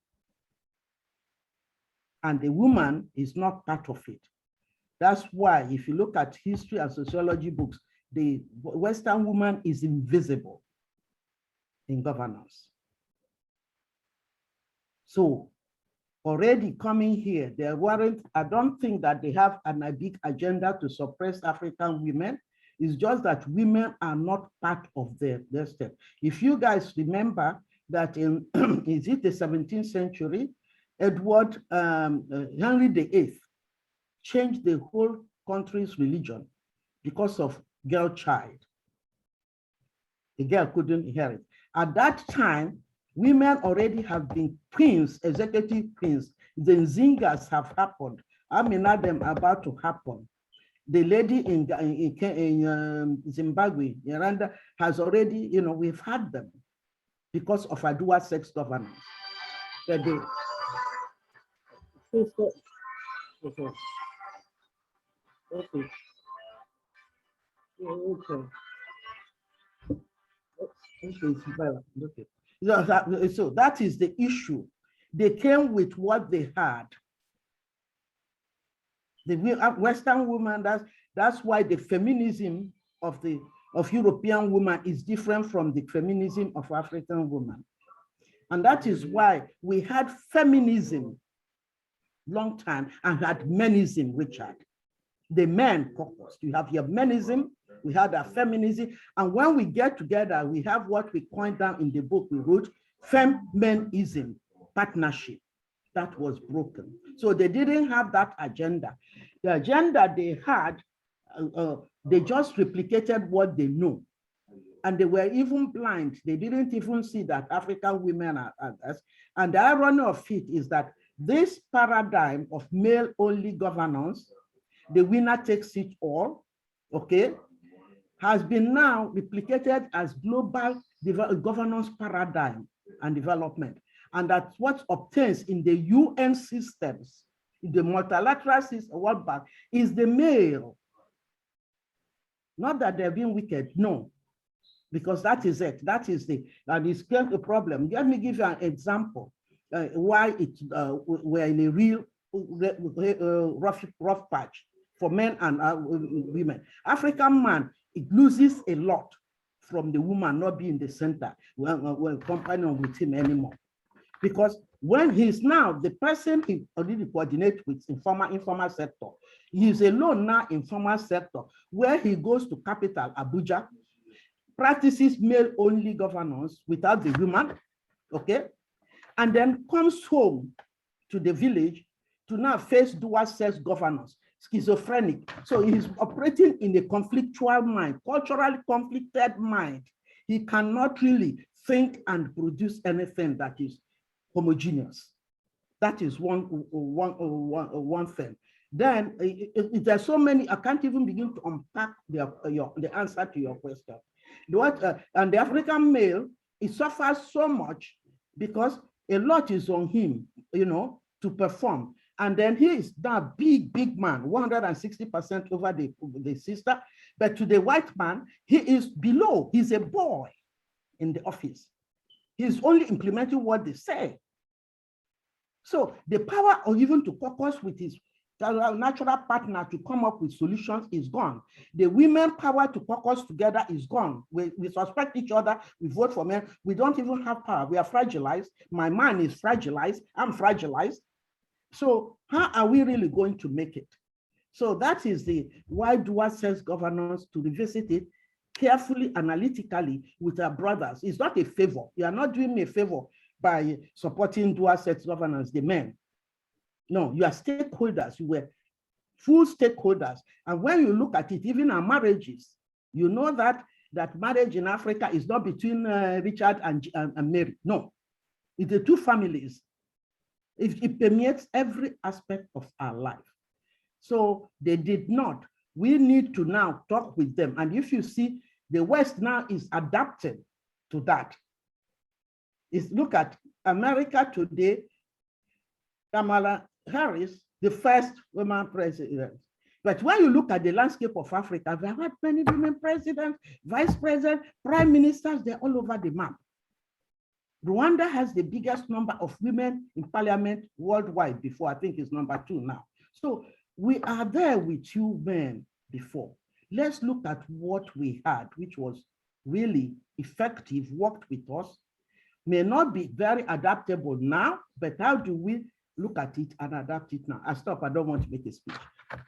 And the woman is not part of it. That's why if you look at history and sociology books, the Western woman is invisible in governance. So already coming here. There weren't, I don't think that they have a big agenda to suppress African women. It's just that women are not part of their step. If you guys remember that in, is it the 17th century, Edward Henry VIII changed the whole country's religion because of girl child. The girl couldn't inherit. At that time, women already have been queens, executive queens. The Nzingas have happened. I mean, them about to happen. The lady in Zimbabwe, Rwanda, has already, you know, we've had them because of a dual sex governance. Okay. So that is the issue. They came with what they had. The Western woman, that's why the feminism of European woman is different from the feminism of African woman. And that is why we had feminism long time and had menism, Richard. The men caucus. You have your menism, we had our feminism, and when we get together, we have what we coined down in the book we wrote, feminism, partnership. That was broken. So they didn't have that agenda. The agenda they had, they just replicated what they know. And they were even blind. They didn't even see that African women are others. And the irony of it is that this paradigm of male-only governance, the winner takes it all, okay, has been now replicated as global governance paradigm and development. And that's what obtains in the UN systems, in the multilateral system, World Bank, is the male. Not that they're being wicked, no, because that is it. That is and it's a problem. Let me give you an example why we're in a real rough patch for men and women. African man, it loses a lot from the woman not being the center when companion with him anymore. Because when he's now the person he already coordinates with informal sector, he's alone now in formal sector, where he goes to capital Abuja, practices male-only governance without the woman, okay, and then comes home to the village to now face dual sex governance, schizophrenic. So he's operating in a conflictual mind, culturally conflicted mind. He cannot really think and produce anything that is homogeneous. That is one thing. Then there's so many, I can't even begin to unpack the answer to your question. And the African male, he suffers so much because a lot is on him, you know, to perform. And then he is that big man, 160% over the sister. But to the white man, he is below. He's a boy in the office. He's only implementing what they say. So the power of even to caucus with his natural partner to come up with solutions is gone. The women power to caucus together is gone. We suspect each other, we vote for men. We don't even have power. We are fragilized. My man is fragilized. I'm fragilized. So how are we really going to make it? So that is the why dual sex governance, to revisit it carefully, analytically with our brothers. It's not a favor. You are not doing me a favor by supporting dual sex governance, the men. No, you are stakeholders. You were full stakeholders. And when you look at it, even our marriages, you know that marriage in Africa is not between Richard and Mary. No, it's the two families. It permeates every aspect of our life. So they did not. We need to now talk with them. And if you see, the West now is adapting to that. Look at America today, Kamala Harris, the first woman president. But when you look at the landscape of Africa, we have had many women presidents, vice presidents, prime ministers, they're all over the map. Rwanda has the biggest number of women in parliament worldwide before, I think it's number 2 now. So we are there with you men before. Let's look at what we had, which was really effective, worked with us, may not be very adaptable now, but how do we look at it and adapt it now. I stop. I don't want to make a speech.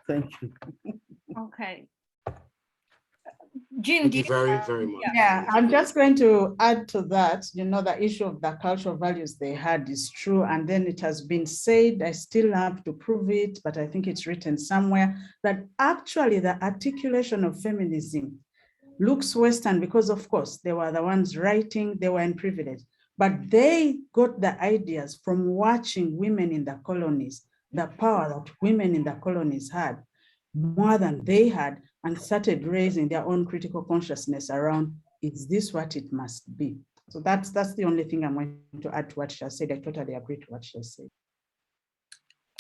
Thank you. Okay. Jean, Thank you very, very much. Yeah, I'm just going to add to that, the issue of the cultural values they had is true. And then it has been said, I still have to prove it, but I think it's written somewhere, that actually the articulation of feminism looks Western because, of course, they were the ones writing, they were in privilege, but they got the ideas from watching women in the colonies, the power that women in the colonies had more than they had, and started raising their own critical consciousness around, is this what it must be? So that's the only thing I'm going to add to what she said. I totally agree to what she said.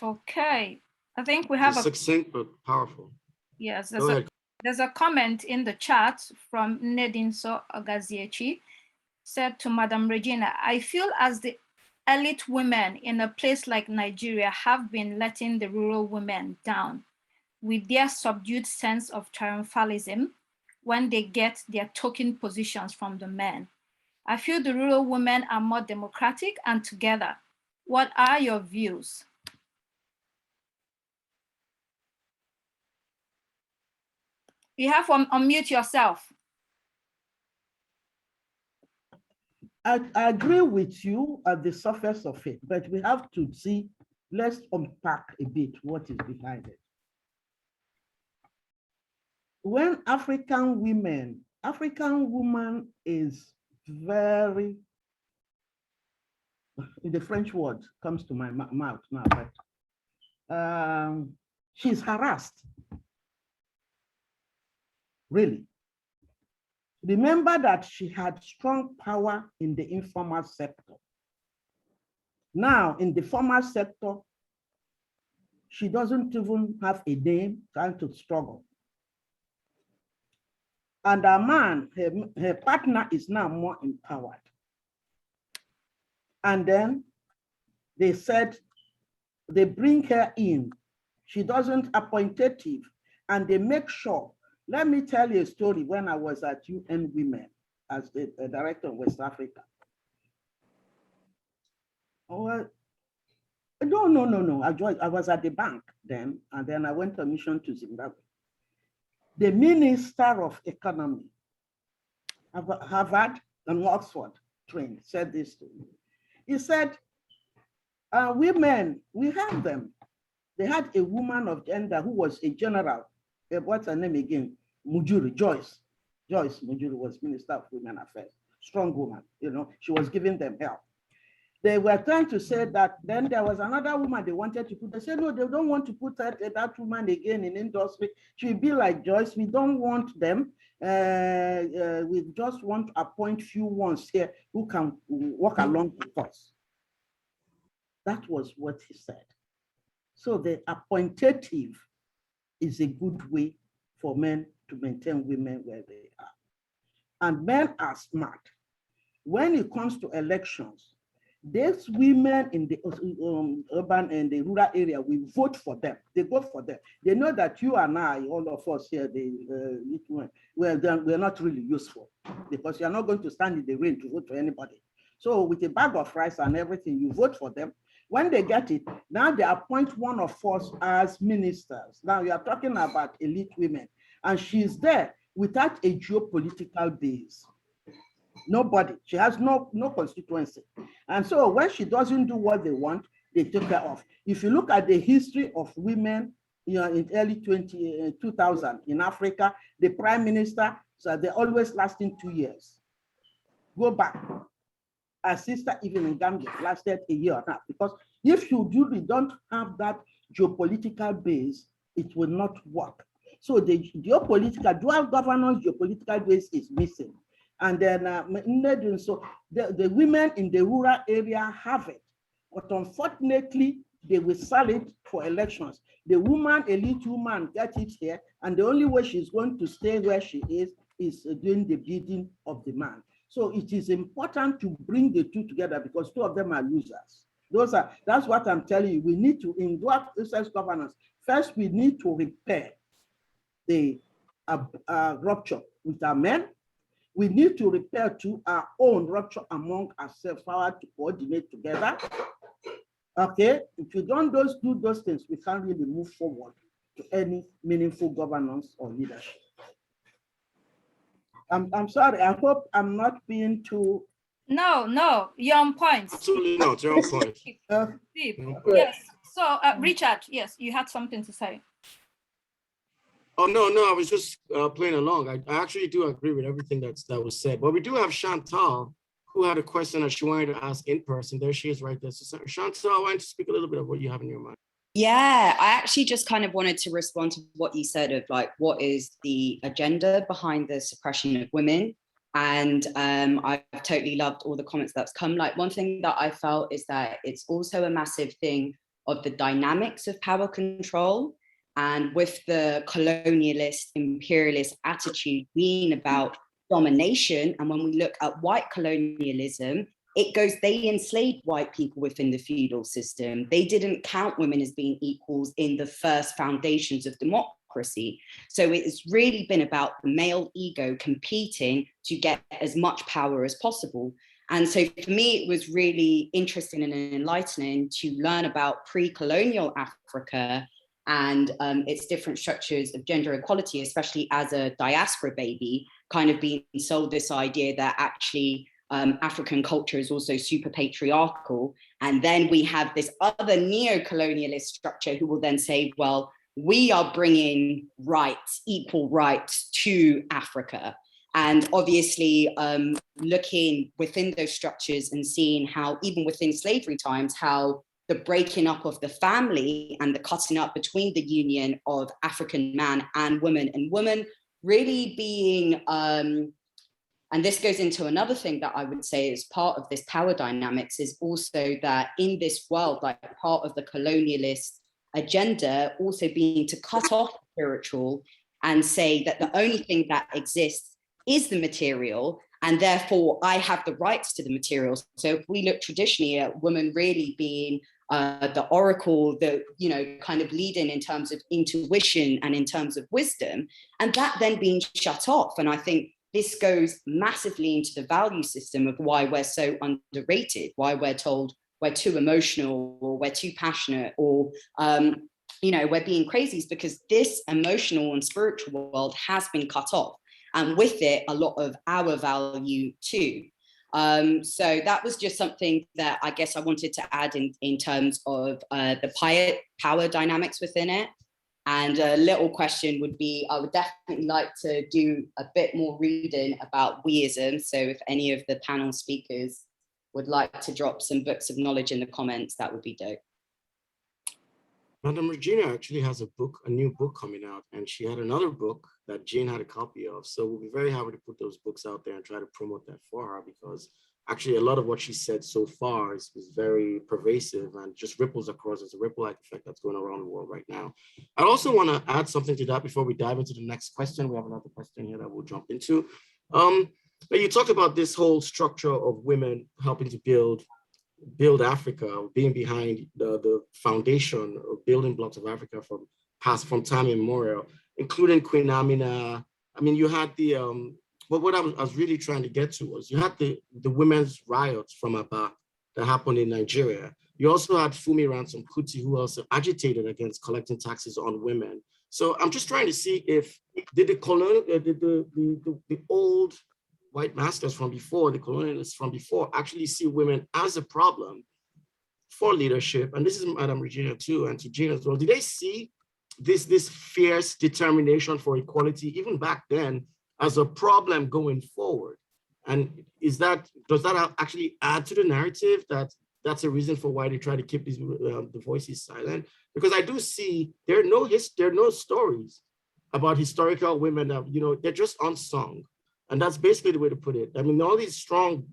Okay, I think we have succinct but powerful. Yes, there's a comment in the chat from Nedinso Ogaziechi, said to Madam Regina, I feel as the elite women in a place like Nigeria have been letting the rural women down with their subdued sense of triumphalism when they get their token positions from the men. I feel the rural women are more democratic and together. What are your views? You have to unmute yourself. I agree with you at the surface of it, but we have to see, let's unpack a bit what is behind it. When African woman is very, the French word comes to my mouth now, but she's harassed, really. Remember that she had strong power in the informal sector. Now, in the formal sector, she doesn't even have a name, trying to struggle. And a man, her partner is now more empowered. And then they said, they bring her in. She doesn't appointative, and they make sure. Let me tell you a story when I was at UN Women as the director of West Africa. Oh, no. I was at the bank then, and then I went on mission to Zimbabwe. The Minister of Economy, Harvard and Oxford trained, said this to me. He said, women, we have them. They had a woman of gender who was a general. What's her name again? Mujuru, Joyce. Joyce Mujuru was Minister of Women Affairs. Strong woman, she was giving them help. They were trying to say that then there was another woman they wanted to put. They said, no, they don't want to put that woman again in industry. She will be like Joyce. We don't want them. We just want to appoint few ones here who can walk along with us. That was what he said. So the appointative is a good way for men to maintain women where they are. And men are smart. When it comes to elections, these women in the urban and the rural area, we vote for them. They vote for them. They know that you and I, all of us here, we're not really useful because you're not going to stand in the rain to vote for anybody. So with a bag of rice and everything, you vote for them. When they get it, now they appoint one of us as ministers. Now you are talking about elite women, and she's there without a geopolitical base. Nobody, she has no constituency. And so when she doesn't do what they want, they take her off. If you look at the history of women, in early 2000 in Africa, the prime minister, so they're always lasting 2 years. Go back. Our sister, even in Gambia, lasted a year and a half, because if you don't have that geopolitical base, it will not work. So the geopolitical, dual governance geopolitical base is missing. And then so the women in the rural area have it, but unfortunately, they will sell it for elections. The woman, elite woman, gets it here, and the only way she's going to stay where she is doing the bidding of the man. So it is important to bring the two together because two of them are losers. That's what I'm telling you. We need to, in dual process governance, first we need to repair the rupture with our men. We need to repair to our own rupture among ourselves, power to coordinate together. Okay, if you don't do those things, we can't really move forward to any meaningful governance or leadership. I'm sorry, I hope I'm not being too. No, you're on point. Absolutely not, you're on point. Steve, No. yes. So, Richard, yes, you had something to say. Oh, no, I was just playing along. I actually do agree with everything that was said. But we do have Chantal, who had a question that she wanted to ask in person. There she is right there. So Chantal, I wanted to speak a little bit of what you have in your mind. Yeah, I actually just kind of wanted to respond to what you said of like, what is the agenda behind the suppression of women? And I've totally loved all the comments that's come. Like, one thing that I felt is that it's also a massive thing of the dynamics of power control. And with the colonialist, imperialist attitude being about domination, and when we look at white colonialism, it goes, they enslaved white people within the feudal system. They didn't count women as being equals in the first foundations of democracy. So it's really been about the male ego competing to get as much power as possible. And so for me, it was really interesting and enlightening to learn about pre-colonial Africa and its different structures of gender equality, especially as a diaspora baby, kind of being sold this idea that actually African culture is also super patriarchal. And then we have this other neo-colonialist structure who will then say, well, we are bringing rights, equal rights to Africa. And obviously looking within those structures and seeing how even within slavery times, how the breaking up of the family and the cutting up between the union of African man and women really being, and this goes into another thing that I would say is part of this power dynamics, is also that in this world, like part of the colonialist agenda also being to cut off spiritual and say that the only thing that exists is the material, and therefore I have the rights to the materials. So if we look traditionally at women really being the oracle, the, you know, kind of leading in terms of intuition and in terms of wisdom, and that then being shut off. And I think this goes massively into the value system of why we're so underrated, why we're told we're too emotional or we're too passionate or, you know, we're being crazies, because this emotional and spiritual world has been cut off. And with it, a lot of our value too. So that was just something that I guess I wanted to add in terms of the power dynamics within it. And a little question would be, I would definitely like to do a bit more reading about weism. So if any of the panel speakers would like to drop some books of knowledge in the comments, that would be dope. Madam Regina actually has a new book coming out, and she had another book that Jane had a copy of. So we'll be very happy to put those books out there and try to promote that for her, because actually a lot of what she said so far is very pervasive and just ripples across. There's a ripple-like effect that's going around the world right now. I also want to add something to that before we dive into the next question. We have another question here that we'll jump into. But you talked about this whole structure of women helping to build Africa, being behind the foundation or building blocks of Africa from time immemorial, including Queen Amina. I mean, you had the what I was really trying to get to was you had the women's riots from Aba that happened in Nigeria. You also had Fumi Ransom Kuti, who also agitated against collecting taxes on women. So I'm just trying to see if the old white masters from before, the colonialists from before, actually see women as a problem for leadership. And this is Madam Regina too, and to Jane as well. Did they see this fierce determination for equality even back then as a problem going forward? And does that actually add to the narrative that that's a reason for why they try to keep these the voices silent? Because I do see there are no stories about historical women that, you know, they're just unsung. And that's basically the way to put it. I mean, all these strong,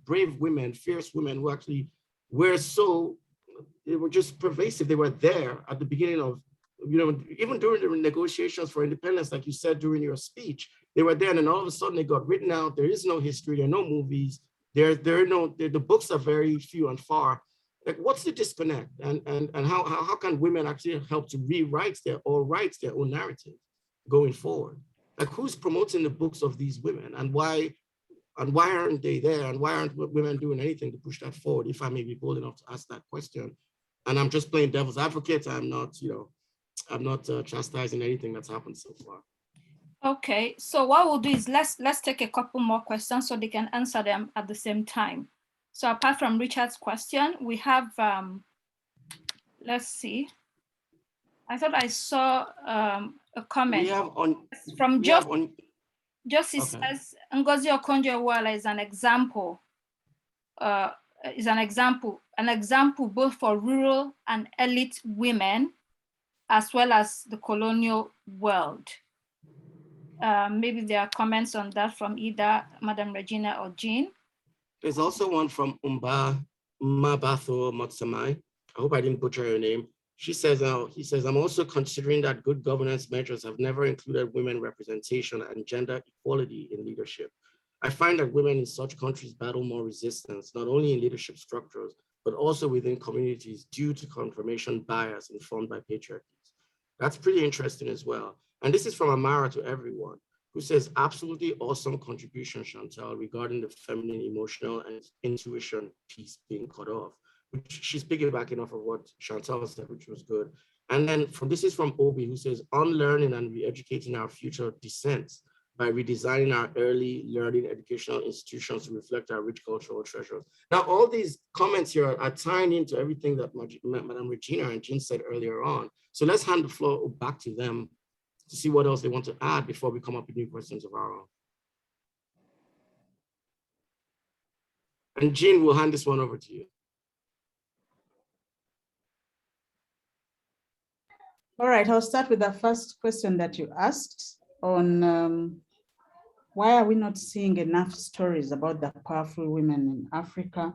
brave women, fierce women who actually they were just pervasive. They were there at the beginning of, you know, even during the negotiations for independence, like you said during your speech, they were there, and then all of a sudden they got written out. There is no history, there are no movies, the books are very few and far. Like, what's the disconnect? And how can women actually help to rewrite their own narrative going forward? Like, who's promoting the books of these women, and why aren't they there? And why aren't women doing anything to push that forward? If I may be bold enough to ask that question. And I'm just playing devil's advocate. I'm not, I'm not chastising anything that's happened so far. Okay, so what we'll do is let's take a couple more questions so they can answer them at the same time. So apart from Richard's question, we have, let's see. I thought I saw a comment from Josie says, Ngozi Okonjo-Iweala is an example. An example both for rural and elite women, as well as the colonial world. Maybe there are comments on that from either Madam Regina or Jean. There's also one from Mabatho Motsamai. I hope I didn't butcher your name. He says, I'm also considering that good governance measures have never included women representation and gender equality in leadership. I find that women in such countries battle more resistance, not only in leadership structures, but also within communities due to confirmation bias informed by patriarchies. That's pretty interesting as well. And this is from Amara to everyone, who says, absolutely awesome contribution, Chantal, regarding the feminine emotional and intuition piece being cut off. She's piggybacking off of what Chantal said, which was good. And then this is from Obi, who says, unlearning and re-educating our future descents by redesigning our early learning educational institutions to reflect our rich cultural treasures. Now, all these comments here are tying into everything that Madam Regina and Jean said earlier on. So let's hand the floor back to them to see what else they want to add before we come up with new questions of our own. And Jean, we'll hand this one over to you. All right, I'll start with the first question that you asked on why are we not seeing enough stories about the powerful women in Africa,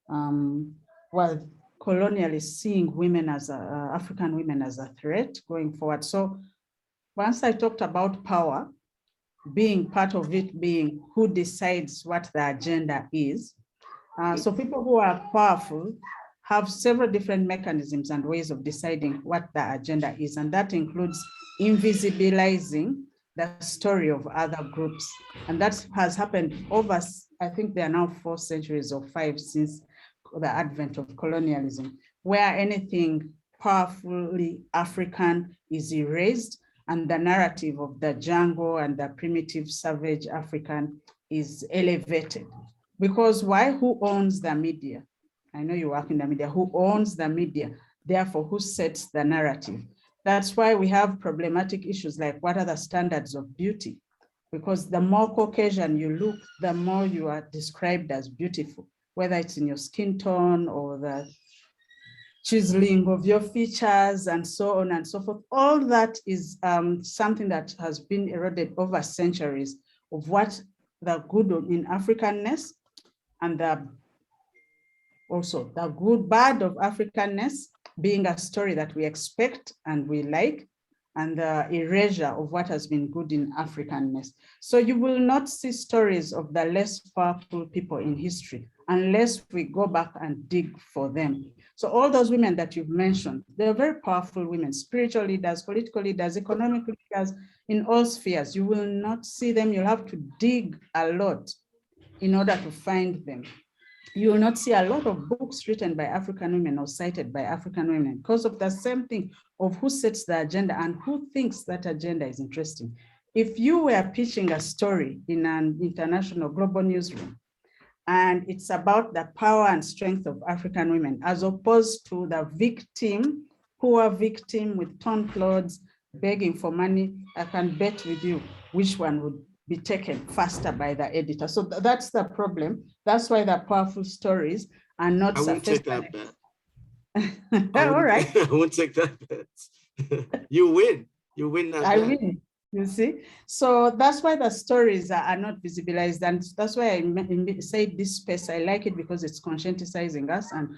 while colonially seeing women as African women as a threat going forward. So once I talked about power, being part of it being who decides what the agenda is. So people who are powerful have several different mechanisms and ways of deciding what the agenda is. And that includes invisibilizing the story of other groups. And that has happened over, I think there are now 4 centuries or 5 since the advent of colonialism, where anything powerfully African is erased and the narrative of the jungle and the primitive savage African is elevated. Because why? Who owns the media? I know you work in the media. Who owns the media? Therefore, who sets the narrative? That's why we have problematic issues like what are the standards of beauty? Because the more Caucasian you look, the more you are described as beautiful, whether it's in your skin tone or the chiseling of your features and so on and so forth. All that is something that has been eroded over centuries of what the good in Africanness and also the good, bad of Africanness being a story that we expect and we like, and the erasure of what has been good in Africanness. So you will not see stories of the less powerful people in history unless we go back and dig for them. So all those women that you've mentioned, they're very powerful women, spiritual leaders, political leaders, economic leaders, in all spheres. You will not see them. You'll have to dig a lot in order to find them. You will not see a lot of books written by African women or cited by African women because of the same thing of who sets the agenda and who thinks that agenda is interesting. If you were pitching a story in an international global newsroom, and it's about the power and strength of African women, as opposed to the victim, poor victim with torn clothes, begging for money, I can bet with you which one would be taken faster by the editor. So that's the problem. That's why the powerful stories are not surfaced. I won't take that bet. All right. I won't take that bet. You win. You win that bet. I win. You see, so that's why the stories are not visibilized, and that's why I say this space. I like it because it's conscientizing us, and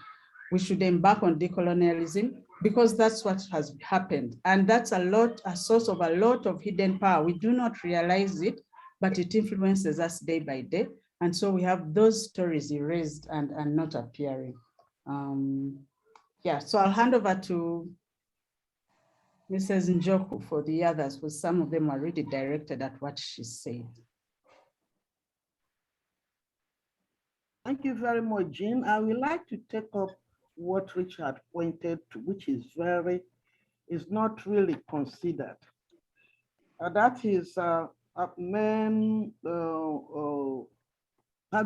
we should embark on decolonialism because that's what has happened, and that's a source of a lot of hidden power. We do not realize it, but it influences us day by day, and so we have those stories erased and not appearing. Yeah, so I'll hand over to Mrs. Njoku for the others, because some of them are really directed at what she said. Thank you very much, Jean. I would like to take up what Richard pointed to, which is not really considered. That is men, how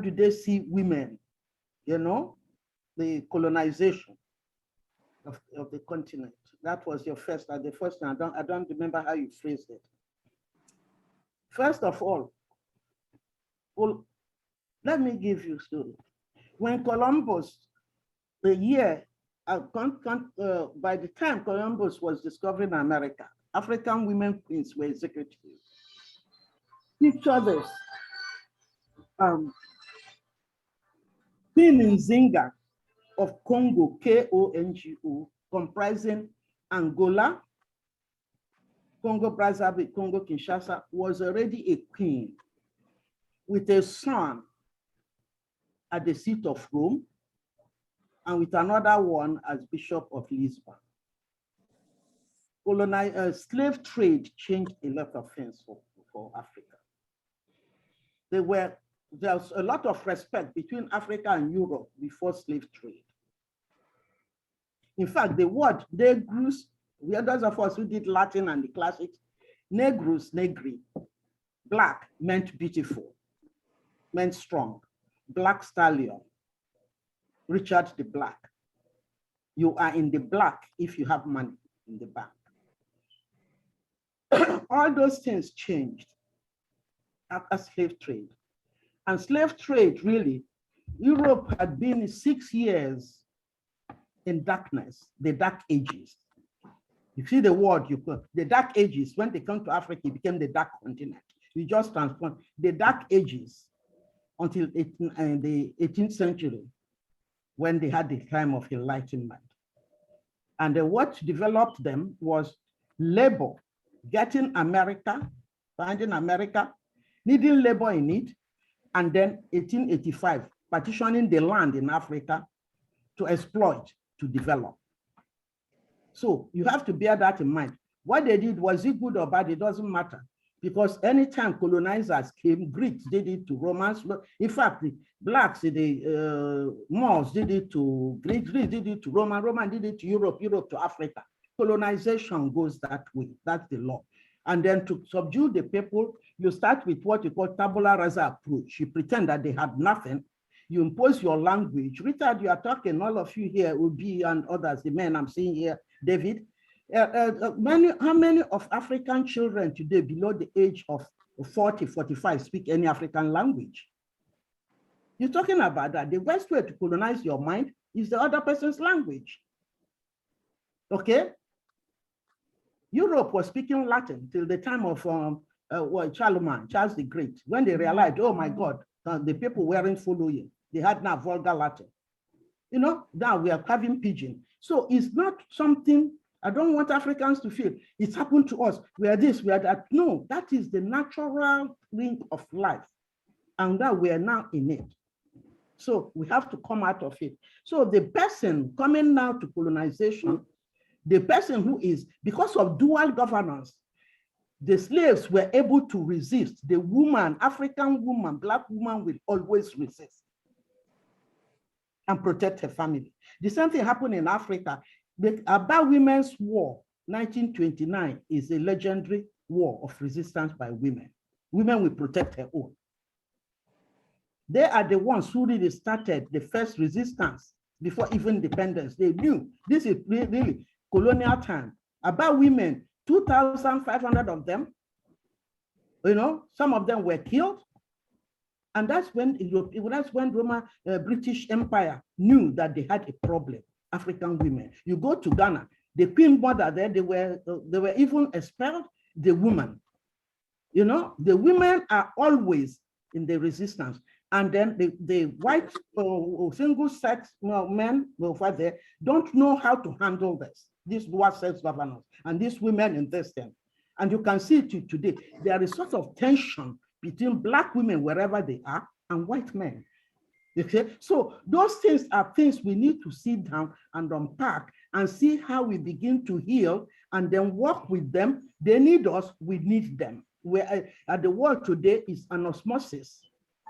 do they see women? You know, the colonization of the continent. That was your first, the first one. I don't remember how you phrased it. First of all, well, let me give you a story. When Columbus, by the time Columbus was discovering America, African women queens were executives. Picture this. Queen Nzinga of Congo, Kongo, comprising Angola, Congo Brazzaville, Congo Kinshasa, was already a queen with a son at the seat of Rome and with another one as Bishop of Lisbon. Slave trade changed a lot of things for Africa. There was a lot of respect between Africa and Europe before slave trade. In fact, the word negrus, those of us who did Latin and the classics, negrus, negri, black meant beautiful, meant strong, black stallion, Richard the Black. You are in the black if you have money in the bank. All those things changed after slave trade. And slave trade, really, Europe had been 6 years in darkness, the Dark Ages. You see the word you put, the Dark Ages, when they come to Africa, it became the Dark Continent. You just transform the Dark Ages until the 18th century, when they had the time of enlightenment. And what developed them was labor, getting America, finding America, needing labor in it, and then 1885, partitioning the land in Africa to exploit, to develop. So you have to bear that in mind. What they did, was it good or bad? It doesn't matter. Because anytime colonizers came, Greeks did it to Romans. In fact, the blacks, the Moors did it to Greeks, Greeks did it to Roman, Roman did it to Europe, Europe to Africa. Colonization goes that way. That's the law. And then to subdue the people, you start with what you call tabula rasa approach. You pretend that they had nothing. You impose your language. Richard, you are talking, all of you here, Ubi and others, the men I'm seeing here, David. How many of African children today below the age of 40, 45 speak any African language? You're talking about that. The best way to colonize your mind is the other person's language. Okay? Europe was speaking Latin till the time of Charlemagne, Charles the Great, when they realized, oh my God, the people weren't following. They had now vulgar Latin. You know, now we are having pidgin. So it's not something, I don't want Africans to feel it's happened to us. We are this, we are that. No, that is the natural thing of life. And that we are now in it. So we have to come out of it. So the person coming now to colonization, the person who is, because of dual governance, the slaves were able to resist. The woman, African woman, Black woman will always resist and protect her family. The same thing happened in Africa. The Aba Women's War, 1929, is a legendary war of resistance by women. Women will protect their own. They are the ones who really started the first resistance before even independence. They knew this is really colonial time. Aba women, 2,500 of them, you know, some of them were killed. And that's when Roman British Empire knew that they had a problem, African women. You go to Ghana, the Queen Mother there, they were even expelled, the woman. You know, the women are always in the resistance. And then the white single-sex men over there don't know how to handle this dual sex governance, and these women in this thing. And you can see it today. There is sort of tension between Black women wherever they are and white men. Okay, so those things are things we need to sit down and unpack and see how we begin to heal and then work with them. They need us, we need them. Where the world today is an osmosis,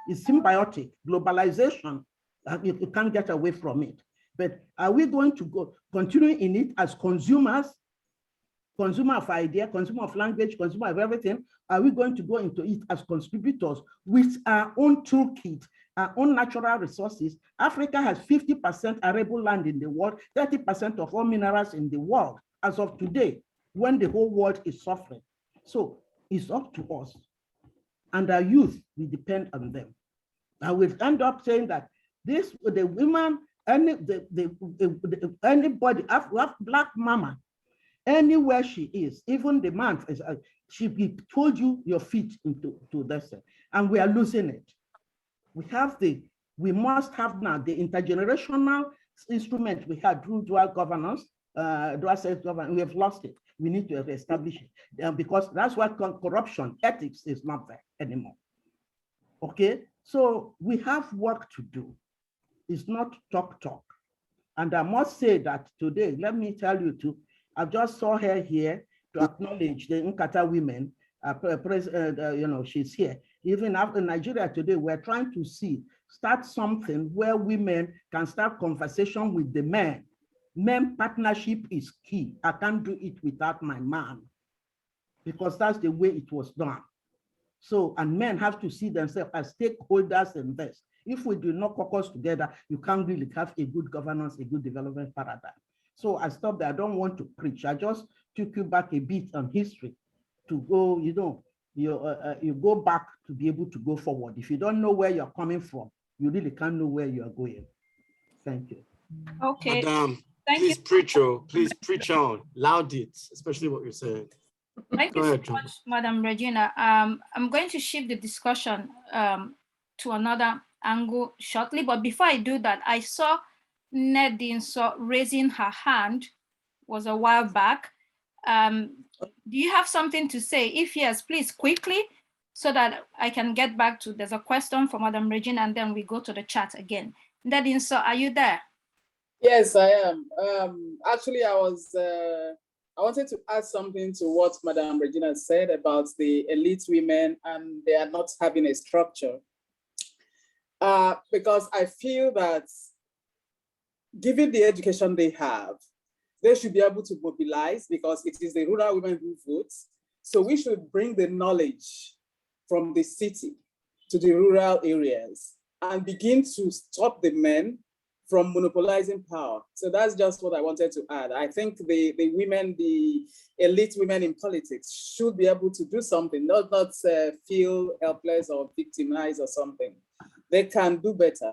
it's symbiotic, globalization, you can't get away from it. But are we going to go continue in it as consumers, consumer of idea, consumer of language, consumer of everything? Are we going to go into it as contributors with our own toolkit, our own natural resources? Africa has 50% arable land in the world, 30% of all minerals in the world as of today, when the whole world is suffering. So it's up to us. And our youth, we depend on them. And we've end up saying that this, the women, anybody, black mama, anywhere she is, even the man, she told you your feet into this, and we are losing it. We must have now the intergenerational instrument we had through dual governance, dual self-governance. We have lost it. We need to establish it because that's why corruption, ethics is not there anymore. Okay, so we have work to do. It's not talk. And I must say that today, let me tell you too, I just saw her here to acknowledge the Nkata women. She's here. Even after Nigeria today, we're trying to start something where women can start conversation with the men. Men partnership is key. I can't do it without my man, because that's the way it was done. So, and men have to see themselves as stakeholders in this. If we do not caucus together, you can't really have a good governance, a good development paradigm. So I stopped there. I don't want to preach. I just took you back a bit on history to go, you go back to be able to go forward. If you don't know where you're coming from, you really can't know where you are going. Thank you. Okay. Madam, Thank please you. preach, please preach on, loud it, especially what you're saying. Thank you so much, Madam Regina. I'm going to shift the discussion to another angle shortly, but before I do that, I saw Nadine raising her hand, was a while back. Do you have something to say? If yes, please quickly, so that I can get back to, there's a question for Madam Regina, and then we go to the chat again. Nadine, are you there? Yes, I am. Actually, I wanted to add something to what Madam Regina said about the elite women and they are not having a structure. Because I feel that given the education they have, they should be able to mobilize, because it is the rural women who vote. So we should bring the knowledge from the city to the rural areas and begin to stop the men from monopolizing power. So that's just what I wanted to add. I think the women, the elite women in politics should be able to do something, not feel helpless or victimized or something. They can do better,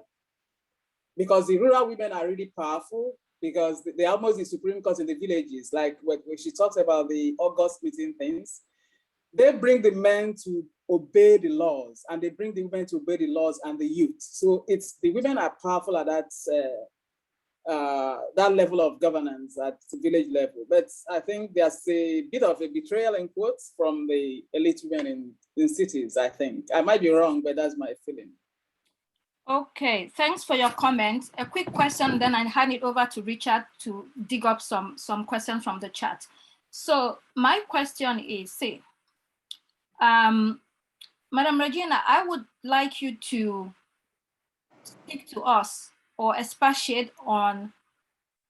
because the rural women are really powerful, because they're almost the Supreme Court in the villages. Like when she talks about the August meeting things, they bring the men to obey the laws, and they bring the women to obey the laws and the youth. So it's the women are powerful at that level of governance at the village level. But I think there's a bit of a betrayal in quotes from the elite women in cities, I think. I might be wrong, but that's my feeling. Okay, thanks for your comment. A quick question, then I hand it over to Richard to dig up some questions from the chat. So my question is, Madam Regina, I would like you to speak to us or expatiate on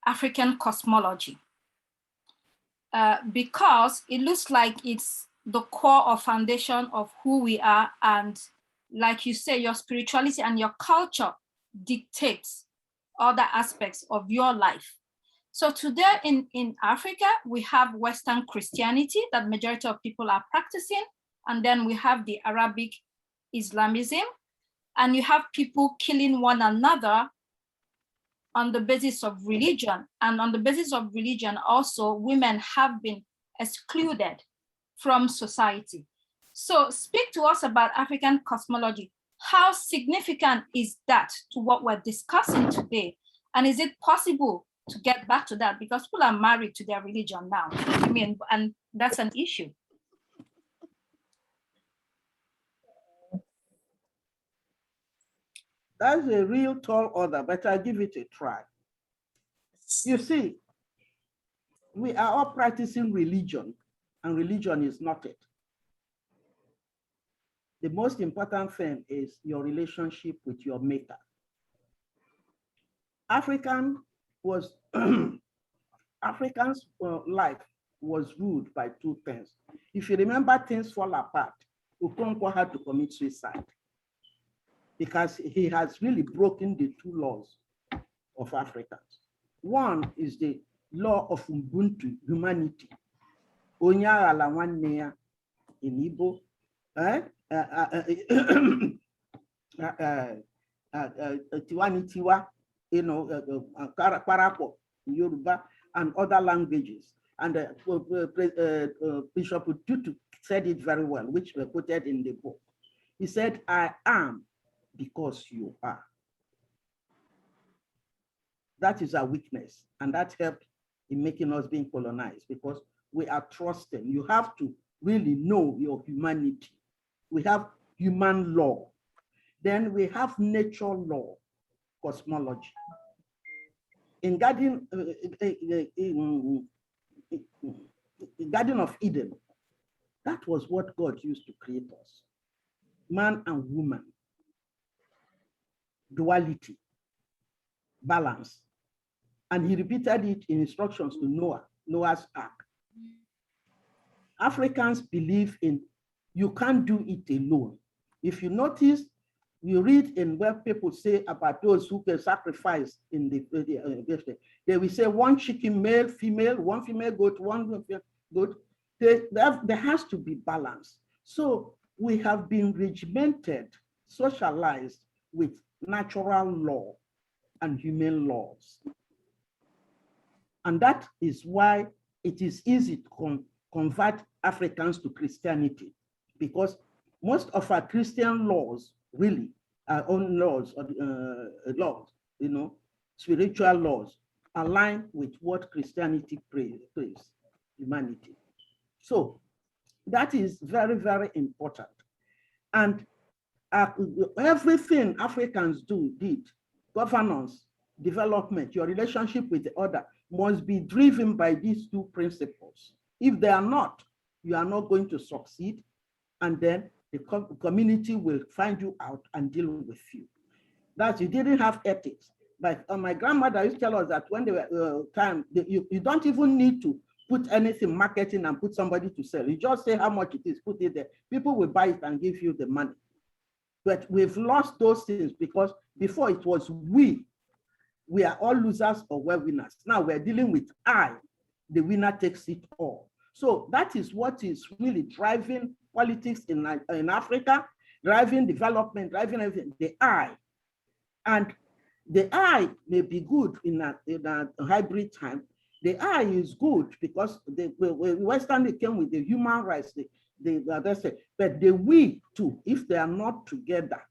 African cosmology, because it looks like it's the core or foundation of who we are, and like you say, your spirituality and your culture dictates other aspects of your life. So today in Africa, we have Western Christianity that majority of people are practicing, and then we have the Arabic Islamism, and you have people killing one another on the basis of religion. And on the basis of religion, also, women have been excluded from society. So speak to us about African cosmology. How significant is that to what we're discussing today? And is it possible to get back to that? Because people are married to their religion now. I mean, and that's an issue. That's a real tall order, but I'll give it a try. You see, we are all practicing religion, and religion is not it. The most important thing is your relationship with your maker. African was Africans' life was ruled by two things. If you remember, things fall apart. Okonkwo had to commit suicide because he has really broken the two laws of Africans. One is the law of Ubuntu, humanity. Onye aghala nwanne ya in Igbo, tiwa, Parapo, Yoruba, and other languages. And Bishop Tutu said it very well, which were quoted in the book. He said, I am because you are. That is our weakness, and that helped in making us being colonized, because we are trusting. You have to really know your humanity. We have human law. Then we have nature law, cosmology. In Garden of Eden, that was what God used to create us. Man and woman, duality, balance. And he repeated it in instructions to Noah, Noah's Ark. Africans believe in, you can't do it alone. If you notice, you read in where people say about those who can sacrifice in the they will say one chicken, male, female, one female goat, one goat. There has to be balance. So we have been regimented, socialized with natural law and human laws. And that is why it is easy to convert Africans to Christianity, because most of our Christian laws, really, our own laws, spiritual laws, align with what Christianity prays, humanity. So that is very, very important. And everything Africans did, governance, development, your relationship with the other, must be driven by these two principles. If they are not, you are not going to succeed, and then the community will find you out and deal with you. That you didn't have ethics. But my grandmother used to tell us that when they were you don't even need to put anything marketing and put somebody to sell. You just say how much it is, put it there. People will buy it and give you the money. But we've lost those things, because before it was we are all losers or we're winners. Now we're dealing with the winner takes it all. So that is what is really driving politics in Africa, driving development, driving everything, the I. And the I may be good in a hybrid time. The I is good because the Western came with the human rights, but the we too, if they are not together,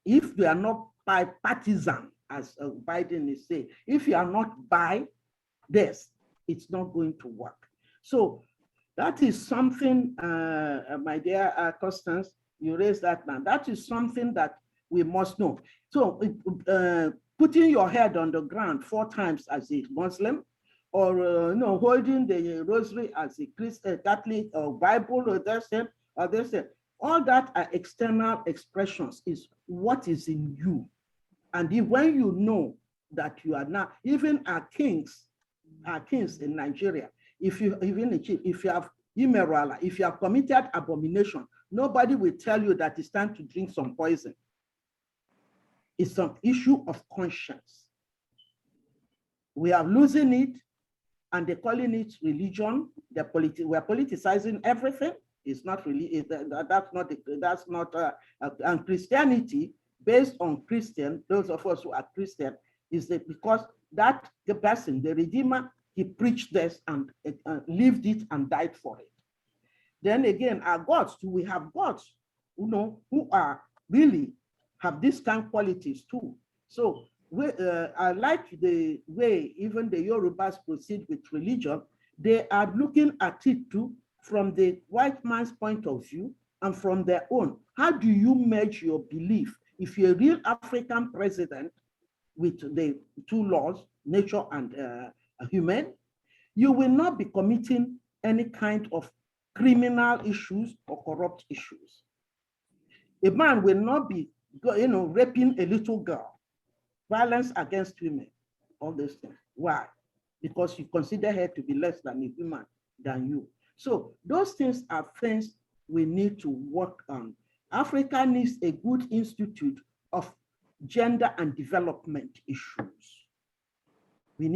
if they are not bipartisan, as Biden is saying, if you are not by this, it's not going to work. So that is something, my dear Constance, you raised that now. That is something that we must know. So putting your head on the ground 4 times as a Muslim, or holding the rosary as a Christian, Catholic, or Bible, or this, all that are external expressions, is what is in you. And when you know that you are not, even our kings in Nigeria, if you have immoral, if you have committed abomination, nobody will tell you that it's time to drink some poison. It's an issue of conscience. We are losing it, and they're calling it religion. We're politicizing everything. It's not really, that's not, and Christianity, based on Christian, those of us who are Christian, is that because that the person, the Redeemer, he preached this and lived it and died for it. Then again, our gods, we have gods, who are really have these kind of qualities too. So I like the way even the Yorubas proceed with religion. They are looking at it too from the white man's point of view and from their own. How do you merge your belief? If you're a real African president with the 2 laws, nature and human, you will not be committing any kind of criminal issues or corrupt issues. A man will not be, raping a little girl, violence against women, all these things. Why? Because you consider her to be less than a human than you. So those things are things we need to work on. Africa needs a good institute of gender and development issues. We've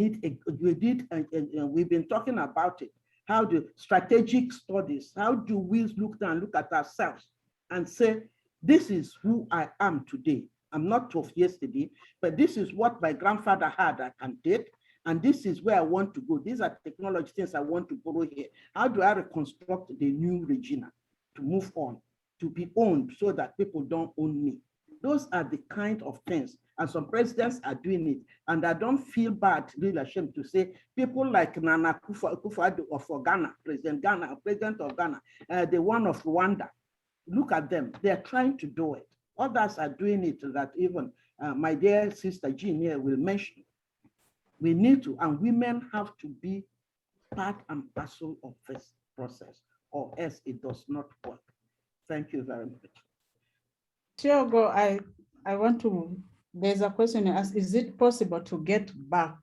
been talking about it. How do strategic studies, how do we look at ourselves and say, this is who I am today. I'm not of yesterday, but this is what my grandfather had I can take, and this is where I want to go. These are technology things I want to borrow here. How do I reconstruct the new Regina to move on, to be owned so that people don't own me? Those are the kind of things, and some presidents are doing it. And I don't feel bad, really ashamed to say, people like Nana Akufo-Addo of Ghana, president of Ghana, the one of Rwanda, look at them, they're trying to do it. Others are doing it that even my dear sister Jean here will mention. We need to, and women have to be part and parcel of this process, or else it does not work. Thank you very much. Tiogo, I want to, there's a question you asked, is it possible to get back?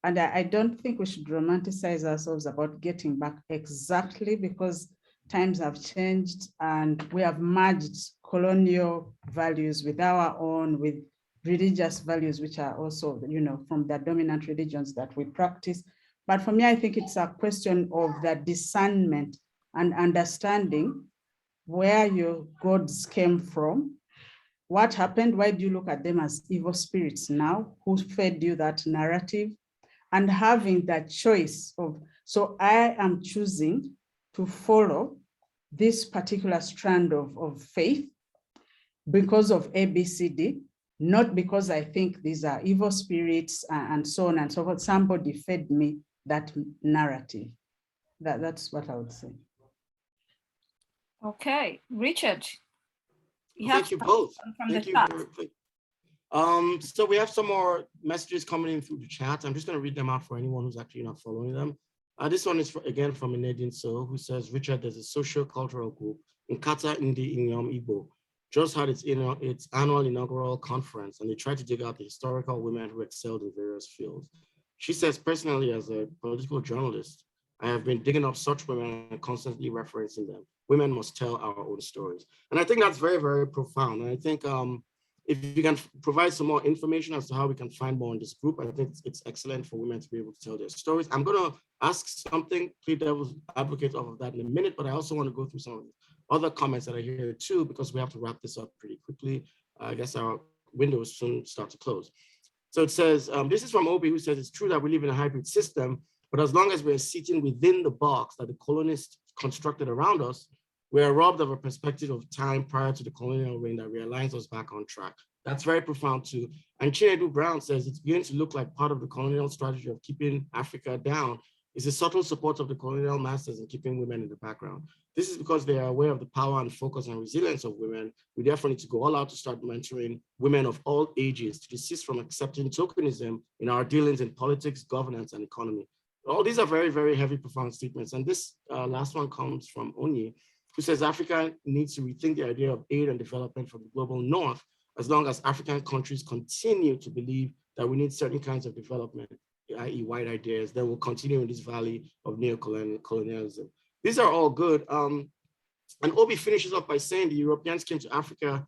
And I don't think we should romanticize ourselves about getting back exactly, because times have changed and we have merged colonial values with our own, with religious values, which are also, you know, from the dominant religions that we practice. But for me, I think it's a question of the discernment and understanding where your gods came from, what happened, why do you look at them as evil spirits now, who fed you that narrative, and having that choice of, so I am choosing to follow this particular strand of faith because of ABCD, not because I think these are evil spirits and so on and so forth. Somebody fed me that narrative. That's what I would say. Okay, Richard. Thank you both. Thank you. So we have some more messages coming in through the chat. I'm just going to read them out for anyone who's actually not following them. This one is again from Inedian So, who says, Richard, there's a socio-cultural group in Kata Indi Inyom Igbo just had its annual inaugural conference, and they tried to dig out the historical women who excelled in various fields. She says, personally, as a political journalist, I have been digging up such women and constantly referencing them. Women must tell our own stories. And I think that's very, very profound. And I think if you can provide some more information as to how we can find more in this group, I think it's excellent for women to be able to tell their stories. I'm going to ask something, play devil's advocate off of that in a minute, but I also want to go through some of the other comments that are here too, because we have to wrap this up pretty quickly. I guess our window will soon start to close. So it says, this is from Obi, who says, it's true that we live in a hybrid system, but as long as we're sitting within the box that the colonists constructed around us, we are robbed of a perspective of time prior to the colonial reign that realigns us back on track. That's very profound too. And Chinedu Brown says it's beginning to look like part of the colonial strategy of keeping Africa down is a subtle support of the colonial masters in keeping women in the background. This is because they are aware of the power and focus and resilience of women. We therefore need to go all out to start mentoring women of all ages to desist from accepting tokenism in our dealings in politics, governance, and economy. All these are very, very heavy, profound statements. And this last one comes from Onyi, who says Africa needs to rethink the idea of aid and development from the global north, as long as African countries continue to believe that we need certain kinds of development, i.e. white ideas, that will continue in this valley of neocolonialism. These are all good. And Obi finishes up by saying the Europeans came to Africa.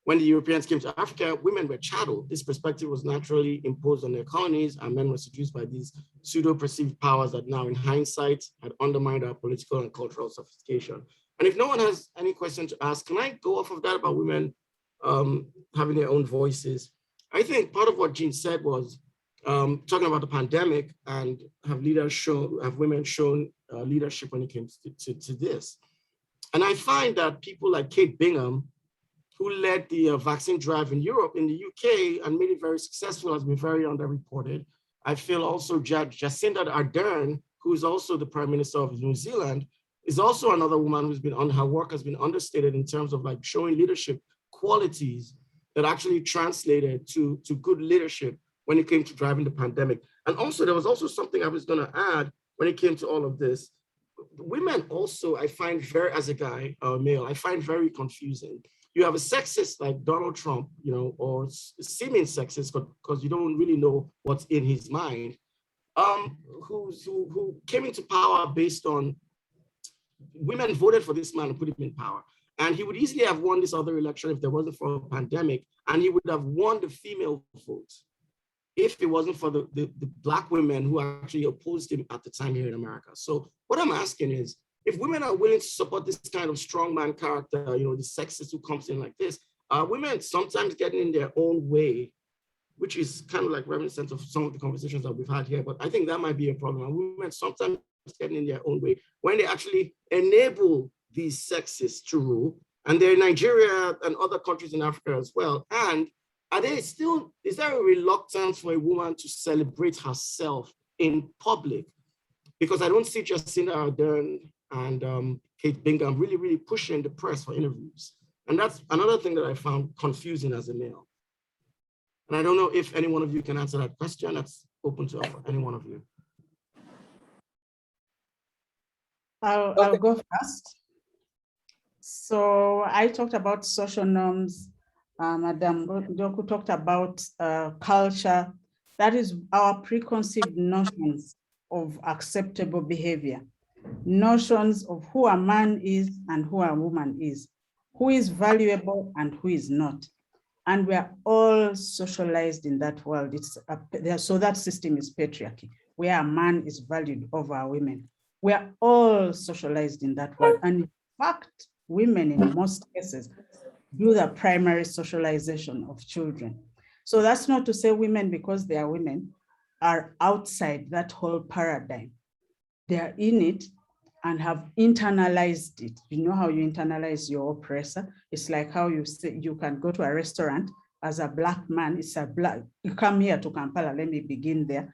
When the Europeans came to Africa, women were chattel. This perspective was naturally imposed on their colonies, and men were seduced by these pseudo-perceived powers that now in hindsight had undermined our political and cultural sophistication. And if no one has any question to ask, can I go off of that about women having their own voices? I think part of what Jean said was talking about the pandemic and have women shown leadership when it came to this. And I find that people like Kate Bingham, who led the vaccine drive in Europe, in the UK, and made it very successful, has been very underreported. I feel also Jacinda Ardern, who is also the Prime Minister of New Zealand, is also another woman who's been on, her work has been understated in terms of like showing leadership qualities that actually translated to good leadership when it came to driving the pandemic. And also, there was also something I was gonna add when it came to all of this. Women also, I find very, as a guy, male, I find very confusing. You have a sexist like Donald Trump, you know, or seeming sexist because you don't really know what's in his mind. who came into power based on women voted for this man and put him in power. And he would easily have won this other election if there wasn't for a pandemic, and he would have won the female vote if it wasn't for the Black women who actually opposed him at the time here in America. So what I'm asking is, if women are willing to support this kind of strongman character, the sexist who comes in like this, women sometimes getting in their own way, which is kind of like reminiscent of some of the conversations that we've had here, but I think that might be a problem. And women sometimes getting in their own way when they actually enable these sexists to rule, and they're in Nigeria and other countries in Africa as well. And is there a reluctance for a woman to celebrate herself in public? Because I don't see Jacinda Ardern and Kate Bingham really, really pushing the press for interviews. And that's another thing that I found confusing as a male. And I don't know if any one of you can answer that question. That's open to any one of you. I'll go first. So I talked about social norms. Madam Joku talked about culture. That is our preconceived notions of acceptable behavior, notions of who a man is and who a woman is, who is valuable and who is not. And we are all socialized in that world. So that system is patriarchy, where a man is valued over women. We are all socialized in that world. And in fact, women in most cases do the primary socialization of children. So that's not to say women, because they are women, are outside that whole paradigm. They are in it and have internalized it. You know how you internalize your oppressor? It's like how you say you can go to a restaurant as a Black man. You come here to Kampala, let me begin there.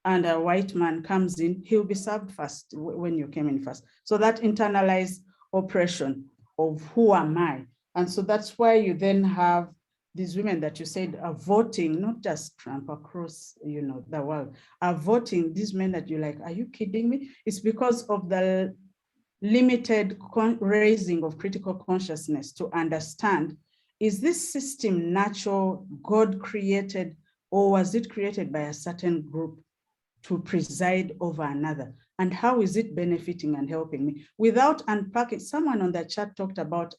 And a white man comes in, he'll be served first when you came in first. So that internalized oppression of who am I? And so that's why you then have these women that you said are voting, not just Trump, across the world, are voting, these men that you're like, are you kidding me? It's because of the limited raising of critical consciousness to understand, is this system natural, God created, or was it created by a certain group to preside over another? And how is it benefiting and helping me? Without unpacking, someone on the chat talked about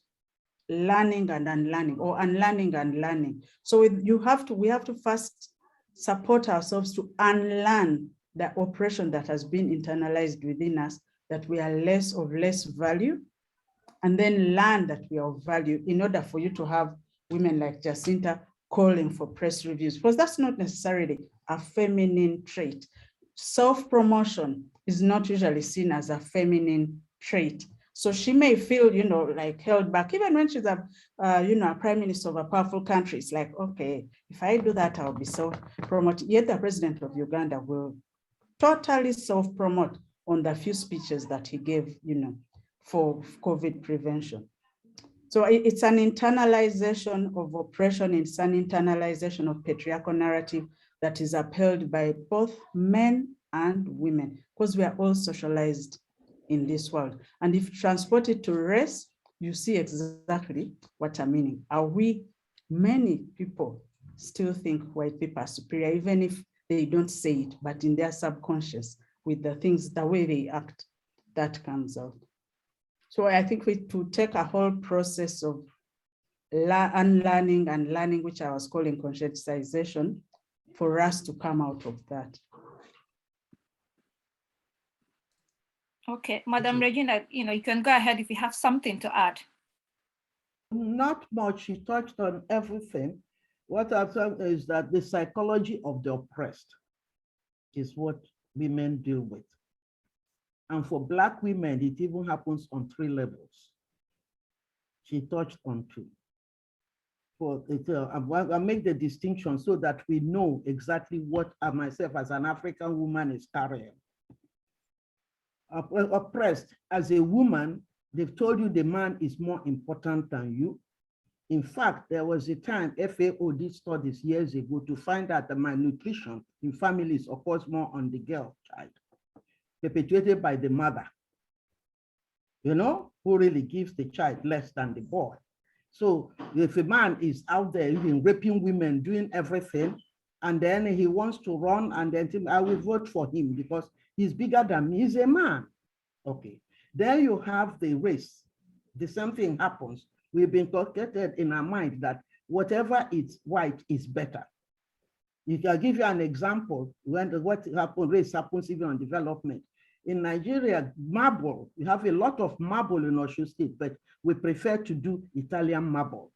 learning and unlearning, or unlearning and learning. So we have to first support ourselves to unlearn the oppression that has been internalized within us, that we are less value, and then learn that we are of value in order for you to have women like Jacinta calling for press reviews, because that's not necessarily a feminine trait. Self-promotion is not usually seen as a feminine trait. So she may feel, like held back, even when she's a prime minister of a powerful country. It's like, okay, if I do that, I'll be self-promoted. Yet the president of Uganda will totally self-promote on the few speeches that he gave, for COVID prevention. So it's an internalization of oppression. It's an internalization of patriarchal narrative that is upheld by both men and women, because we are all socialized in this world. And if transported to race, you see exactly what I'm meaning. Many people still think white people are superior, even if they don't say it, but in their subconscious, with the way they act, that comes out. So I think to take a whole process of unlearning and learning, which I was calling conscientization, for us to come out of that. Okay, Madam Regina, you can go ahead if you have something to add. Not much. She touched on everything. What I've said is that the psychology of the oppressed is what women deal with. And for Black women, it even happens on 3 levels. She touched on 2. I make the distinction so that we know exactly what myself as an African woman is carrying. Oppressed as a woman, they've told you the man is more important than you. In fact, there was a time FAO did studies years ago to find out that malnutrition in families occurs more on the girl child, perpetuated by the mother, who really gives the child less than the boy. So if a man is out there even raping women, doing everything, and then he wants to run, and then I will vote for him because he's bigger than me. He's a man. Okay. Then you have the race. The same thing happens. We've been inculcated in our mind that whatever is white is better. I'll give you an example when what happens, race happens even on development. In Nigeria, marble, we have a lot of marble in Osun State, but we prefer to do Italian marble.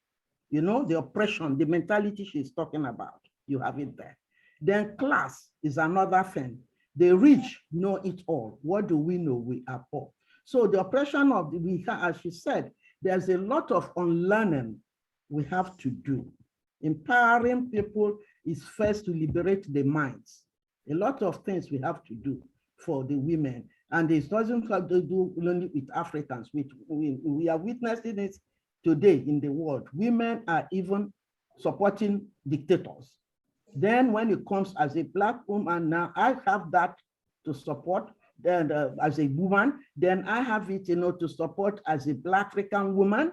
You know, the oppression, the mentality she's talking about, you have it there. Then class is another thing. The rich know it all. What do we know? We are poor. So the oppression of the, as she said, there's a lot of unlearning we have to do. Empowering people is first to liberate the minds. A lot of things we have to do for the women. And it doesn't have to do only with Africans. We are witnessing it today in the world. Women are even supporting dictators. Then when it comes as a Black woman, now I have that to support. Then as a woman, then I have it, to support as a Black African woman,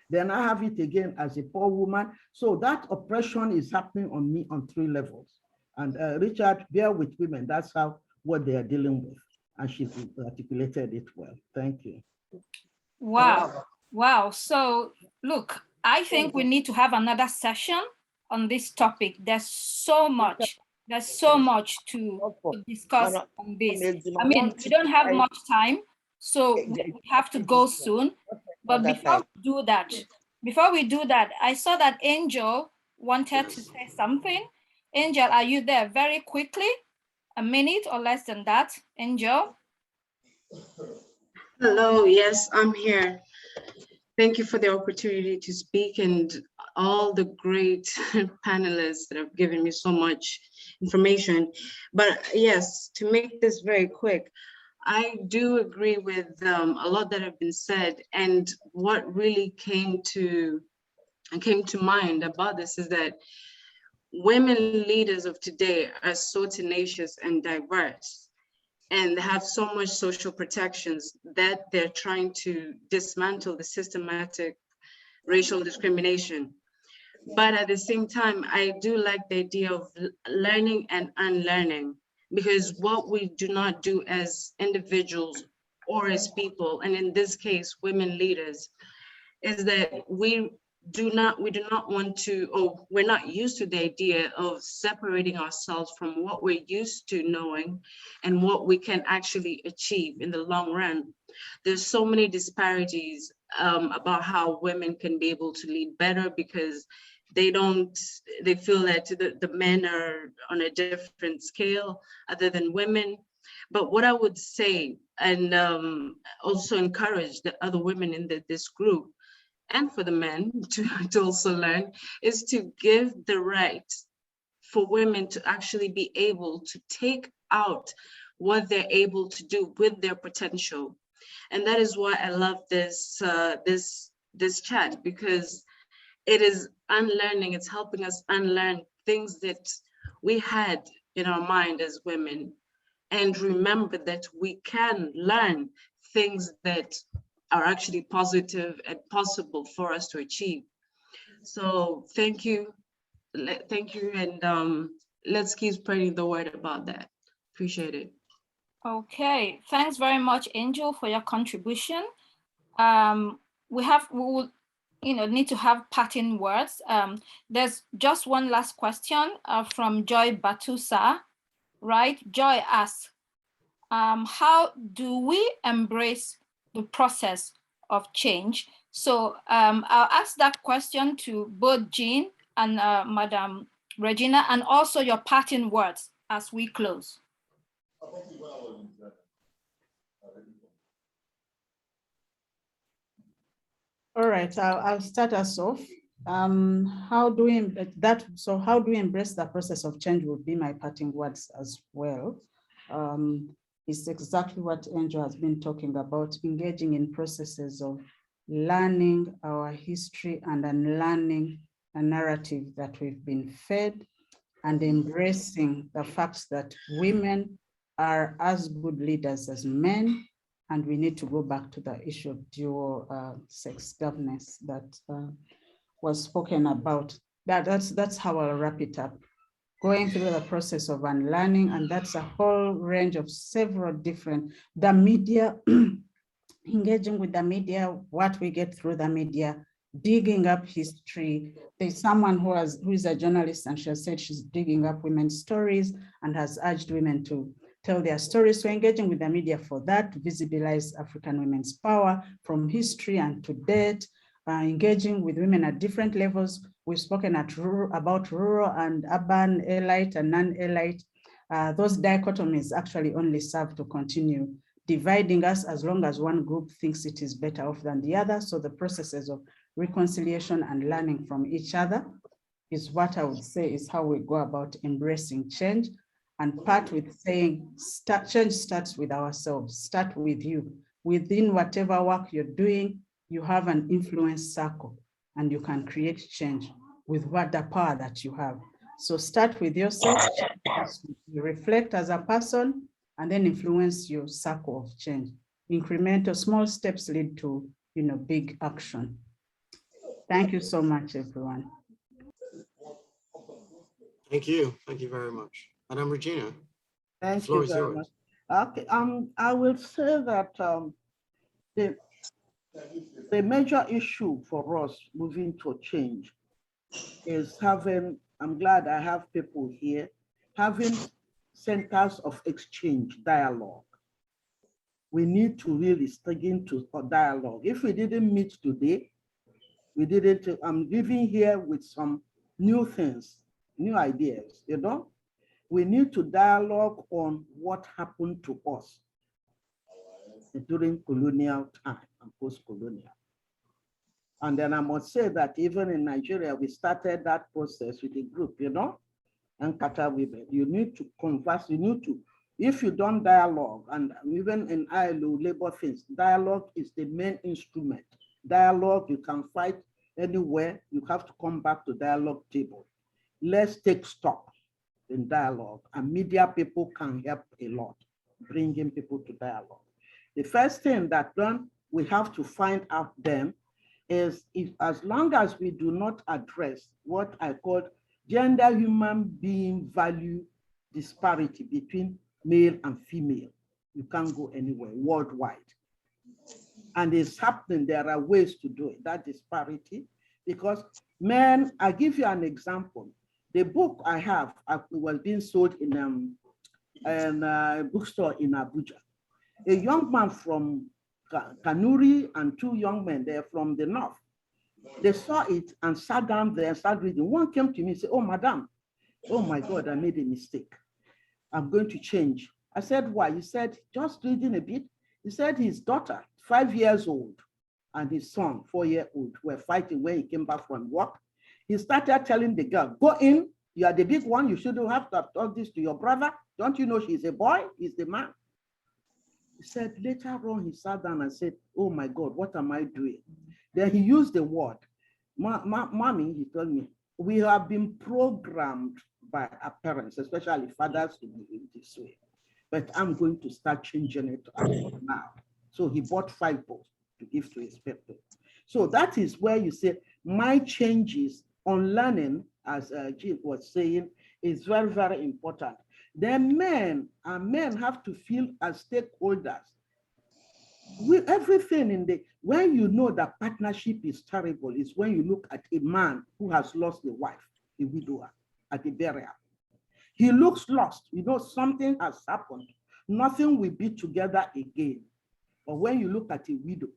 then I have it again as a poor woman. So that oppression is happening on me on 3 levels. And Richard, bear with women, that's what they are dealing with. And she articulated it well. Thank you. Wow. Wow. So look, I think we need to have another session on this topic. There's so much to discuss on this. I mean, we don't have much time, so we have to go soon. But before we do that, I saw that Angel wanted to say something. Angel, are you there? Very quickly, a minute or less than that. Angel. Hello, yes, I'm here. Thank you for the opportunity to speak and all the great panelists that have given me so much information. But yes, to make this very quick, I do agree with a lot that have been said. And what really came to mind about this is that women leaders of today are so tenacious and diverse, and have so much social protections that they're trying to dismantle the systematic racial discrimination. But at the same time, I do like the idea of learning and unlearning, because what we do not do as individuals or as people, and in this case, women leaders, is that we do not want to, or we're not used to the idea of separating ourselves from what we're used to knowing and what we can actually achieve in the long run. There's so many disparities about how women can be able to lead better, because they feel that the men are on a different scale other than women. But what I would say, and also encourage the other women in this group, and for the men to also learn, is to give the right for women to actually be able to take out what they're able to do with their potential. And that is why I love this chat, because it is unlearning, it's helping us unlearn things that we had in our mind as women, and remember that we can learn things that are actually positive and possible for us to achieve. So thank you, and let's keep spreading the word about that. Appreciate it. Okay, thanks very much, Angel, for your contribution. We will need to have parting words. There's just one last question from Joy Batusa, right? Joy asks, how do we embrace the process of change? So I'll ask that question to both Jean and Madam Regina, and also your parting words as we close. All right, I'll start us off. How do we embrace the process of change would be my parting words as well. It's exactly what Angel has been talking about, engaging in processes of learning our history and unlearning a narrative that we've been fed, and embracing the fact that women are as good leaders as men, and we need to go back to the issue of dual sex governance that was spoken about. That's how I'll wrap it up. going through the process of unlearning, and that's a whole range of several different, the media, engaging with the media, what we get through the media, digging up history. There's someone who is a journalist, and she has said she's digging up women's stories and has urged women to tell their stories. So engaging with the media for that, to visibilize African women's power from history and to date, engaging with women at different levels. We've spoken about rural and urban, elite and non-elite. Those dichotomies actually only serve to continue dividing us as long as one group thinks it is better off than the other. So the processes of reconciliation and learning from each other is what I would say is how we go about embracing change. And part with saying, change starts with ourselves, start with you. Within whatever work you're doing, you have an influence circle and you can create change with what the power that you have. So start with yourself, you reflect as a person, and then influence your circle of change. Incremental small steps lead to, big action. Thank you so much, everyone. Thank you very much. Madam Regina, Thank the floor you is very yours. much. Okay, I will say that the major issue for us moving to change is having, I'm glad I have people here, having centers of exchange, dialogue. We need to really start into a dialogue. If we didn't meet today, I'm living here with some new things, new ideas, We need to dialogue on what happened to us during colonial time and post-colonial. And then I must say that even in Nigeria, we started that process with a group, and Qatar women. You need to converse, if you don't dialogue, and even in ILO labor things, dialogue is the main instrument. Dialogue, you can fight anywhere, you have to come back to dialogue table. Let's take stock in dialogue, and media people can help a lot, bringing people to dialogue. The first thing that then we have to find out then is as long as we do not address what I call gender human being value disparity between male and female, you can't go anywhere worldwide. And it's happening, there are ways to do it, that disparity, because men, I give you an example. The book I have was being sold in a bookstore in Abuja. A young man from Kanuri and two young men, they're from the north. They saw it and sat down there and started reading. One came to me and said, "Oh, madam, oh my God, I made a mistake. I'm going to change." I said, "Why?" He said, "Just reading a bit." He said his daughter, 5 years old, and his son, 4-year-old, were fighting when he came back from work. He started telling the girl, "Go in, you are the big one, you shouldn't have to have told this to your brother. Don't you know she's a boy, he's the man?" He said later on, he sat down and said, "Oh my God, what am I doing?" Then he used the word, "Mommy," he told me, "we have been programmed by our parents, especially fathers, to behave this way. But I'm going to start changing it now." So he bought 5 books to give to his people. So that is where you say, my changes on learning, as Jim was saying, is very, very important. Then men have to feel as stakeholders. Everything when you know that partnership is terrible is when you look at a man who has lost a wife, a widower, at the burial. He looks lost, something has happened. Nothing will be together again. But when you look at a widow,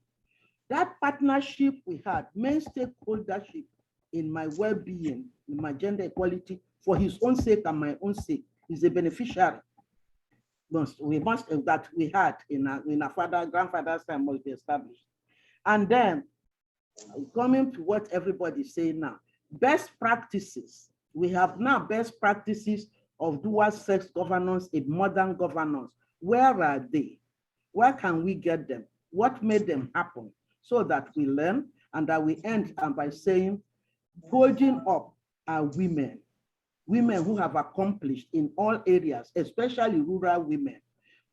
that partnership we had, men's stakeholdership in my well-being, in my gender equality, for his own sake and my own sake, is a beneficiary. That we had in our grandfather's time must be established. And then coming to what everybody's saying now, best practices. We have now best practices of dual sex governance in modern governance. Where are they? Where can we get them? What made them happen? So that we learn, and that we end by saying, holding up our women who have accomplished in all areas, especially rural women.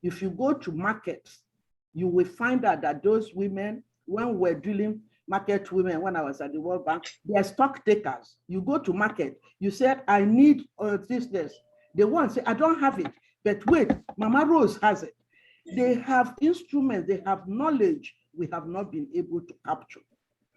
If you go to markets, you will find out that those women, when we're dealing, market women when I was at the World Bank. They are stock takers. You go to market, you said, I need this. The one say, I don't have it, but wait, Mama Rose has it. They have instruments, they have knowledge we have not been able to capture.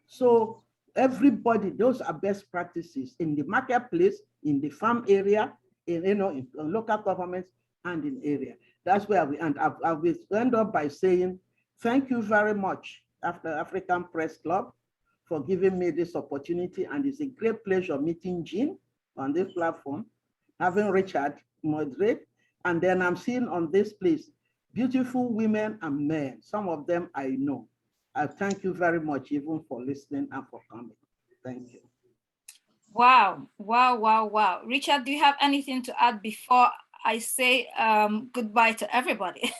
So everybody, those are best practices in the marketplace, in the farm area, in local governments and in area. That's where we end. I will end up by saying, thank you very much, African Press Club, for giving me this opportunity. And it's a great pleasure meeting Jean on this platform, having Richard moderate. And then I'm seeing on this place, beautiful women and men. Some of them I know. I thank you very much even for listening and for coming. Thank you. Wow, wow, wow, wow. Richard, do you have anything to add before I say goodbye to everybody?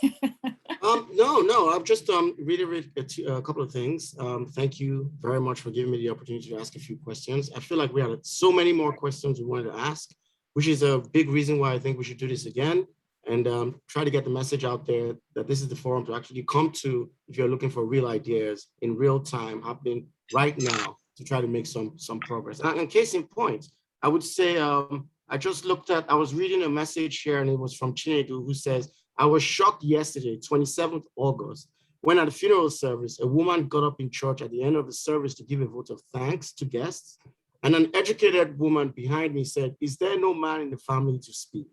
No, I'll just reiterate a couple of things. Thank you very much for giving me the opportunity to ask a few questions. I feel like we had so many more questions we wanted to ask, which is a big reason why I think we should do this again and try to get the message out there that this is the forum to actually come to if you're looking for real ideas in real time happening right now to try to make some progress. And case in point, I would say I just looked at, I was reading a message here and it was from Chinedu who says, I was shocked yesterday, 27th August, when at the funeral service, a woman got up in church at the end of the service to give a vote of thanks to guests. And an educated woman behind me said, is there no man in the family to speak?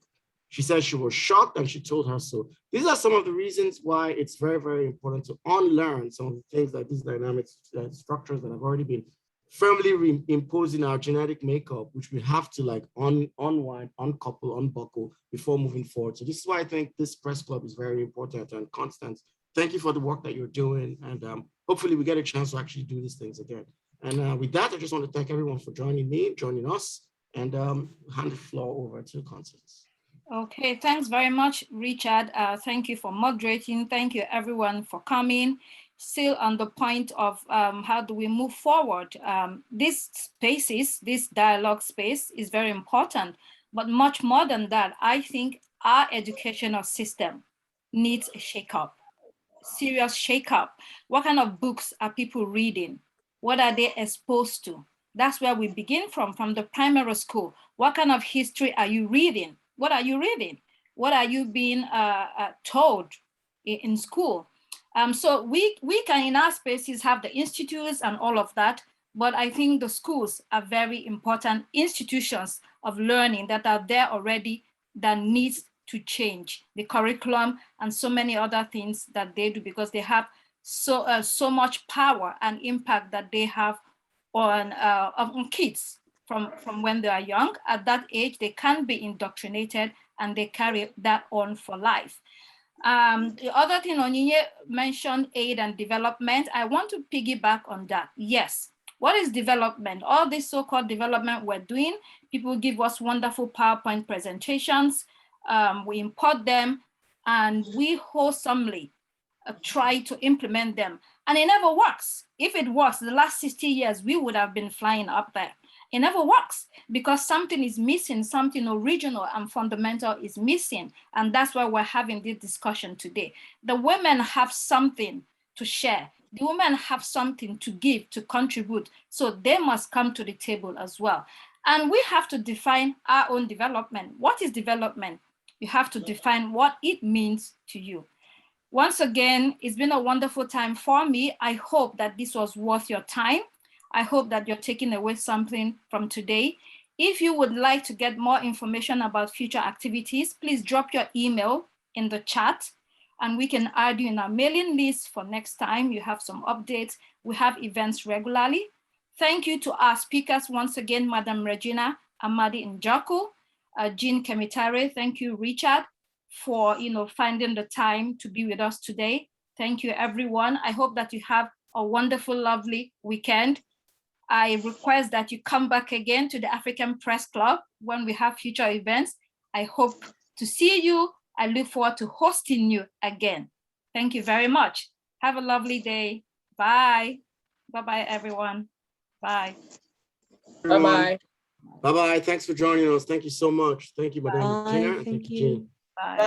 She said she was shocked and she told her so. These are some of the reasons why it's very, very important to unlearn some of the things like these dynamics structures that have already been firmly imposed in our genetic makeup, which we have to like unwind, uncouple, unbuckle before moving forward. So this is why I think this press club is very important. And Constance, thank you for the work that you're doing. And hopefully we get a chance to actually do these things again. And with that, I just want to thank everyone for joining us, and hand the floor over to Constance. Okay, thanks very much, Richard. Thank you for moderating. Thank you everyone for coming. Still on the point of how do we move forward? This dialogue space is very important, but much more than that, I think our educational system needs a shake-up, serious shake-up. What kind of books are people reading? What are they exposed to? That's where we begin from the primary school. What kind of history are you reading? What are you reading? What are you being told in school? So we can in our spaces have the institutes and all of that, but I think the schools are very important institutions of learning that are there already that needs to change the curriculum and so many other things that they do, because they have so much power and impact that they have on kids from when they are young. At that age, they can be indoctrinated and they carry that on for life. The other thing Onyinye mentioned, aid and development. I want to piggyback on that. Yes, what is development? All this so-called development we're doing, people give us wonderful PowerPoint presentations, we import them, and we wholesomely try to implement them. And it never works. If it works, the last 60 years, we would have been flying up there. It never works because something is missing, something original and fundamental is missing. And that's why we're having this discussion today. The women have something to share. The women have something to give, to contribute. So they must come to the table as well. And we have to define our own development. What is development? You have to define what it means to you. Once again, it's been a wonderful time for me. I hope that this was worth your time. I hope that you're taking away something from today. If you would like to get more information about future activities, please drop your email in the chat and we can add you in our mailing list for next time. You have some updates. We have events regularly. Thank you to our speakers once again, Madam Regina Amadi Njoku, Jean Kemitare. Thank you, Richard, for finding the time to be with us today. Thank you, everyone. I hope that you have a wonderful, lovely weekend. I request that you come back again to the African Press Club when we have future events. I hope to see you. I look forward to hosting you again. Thank you very much. Have a lovely day. Bye. Bye-bye, everyone. Bye. Bye-bye. Bye-bye. Thanks for joining us. Thank you so much. Thank you, Madam Regina. Thank Thank you, you. Jean. Bye.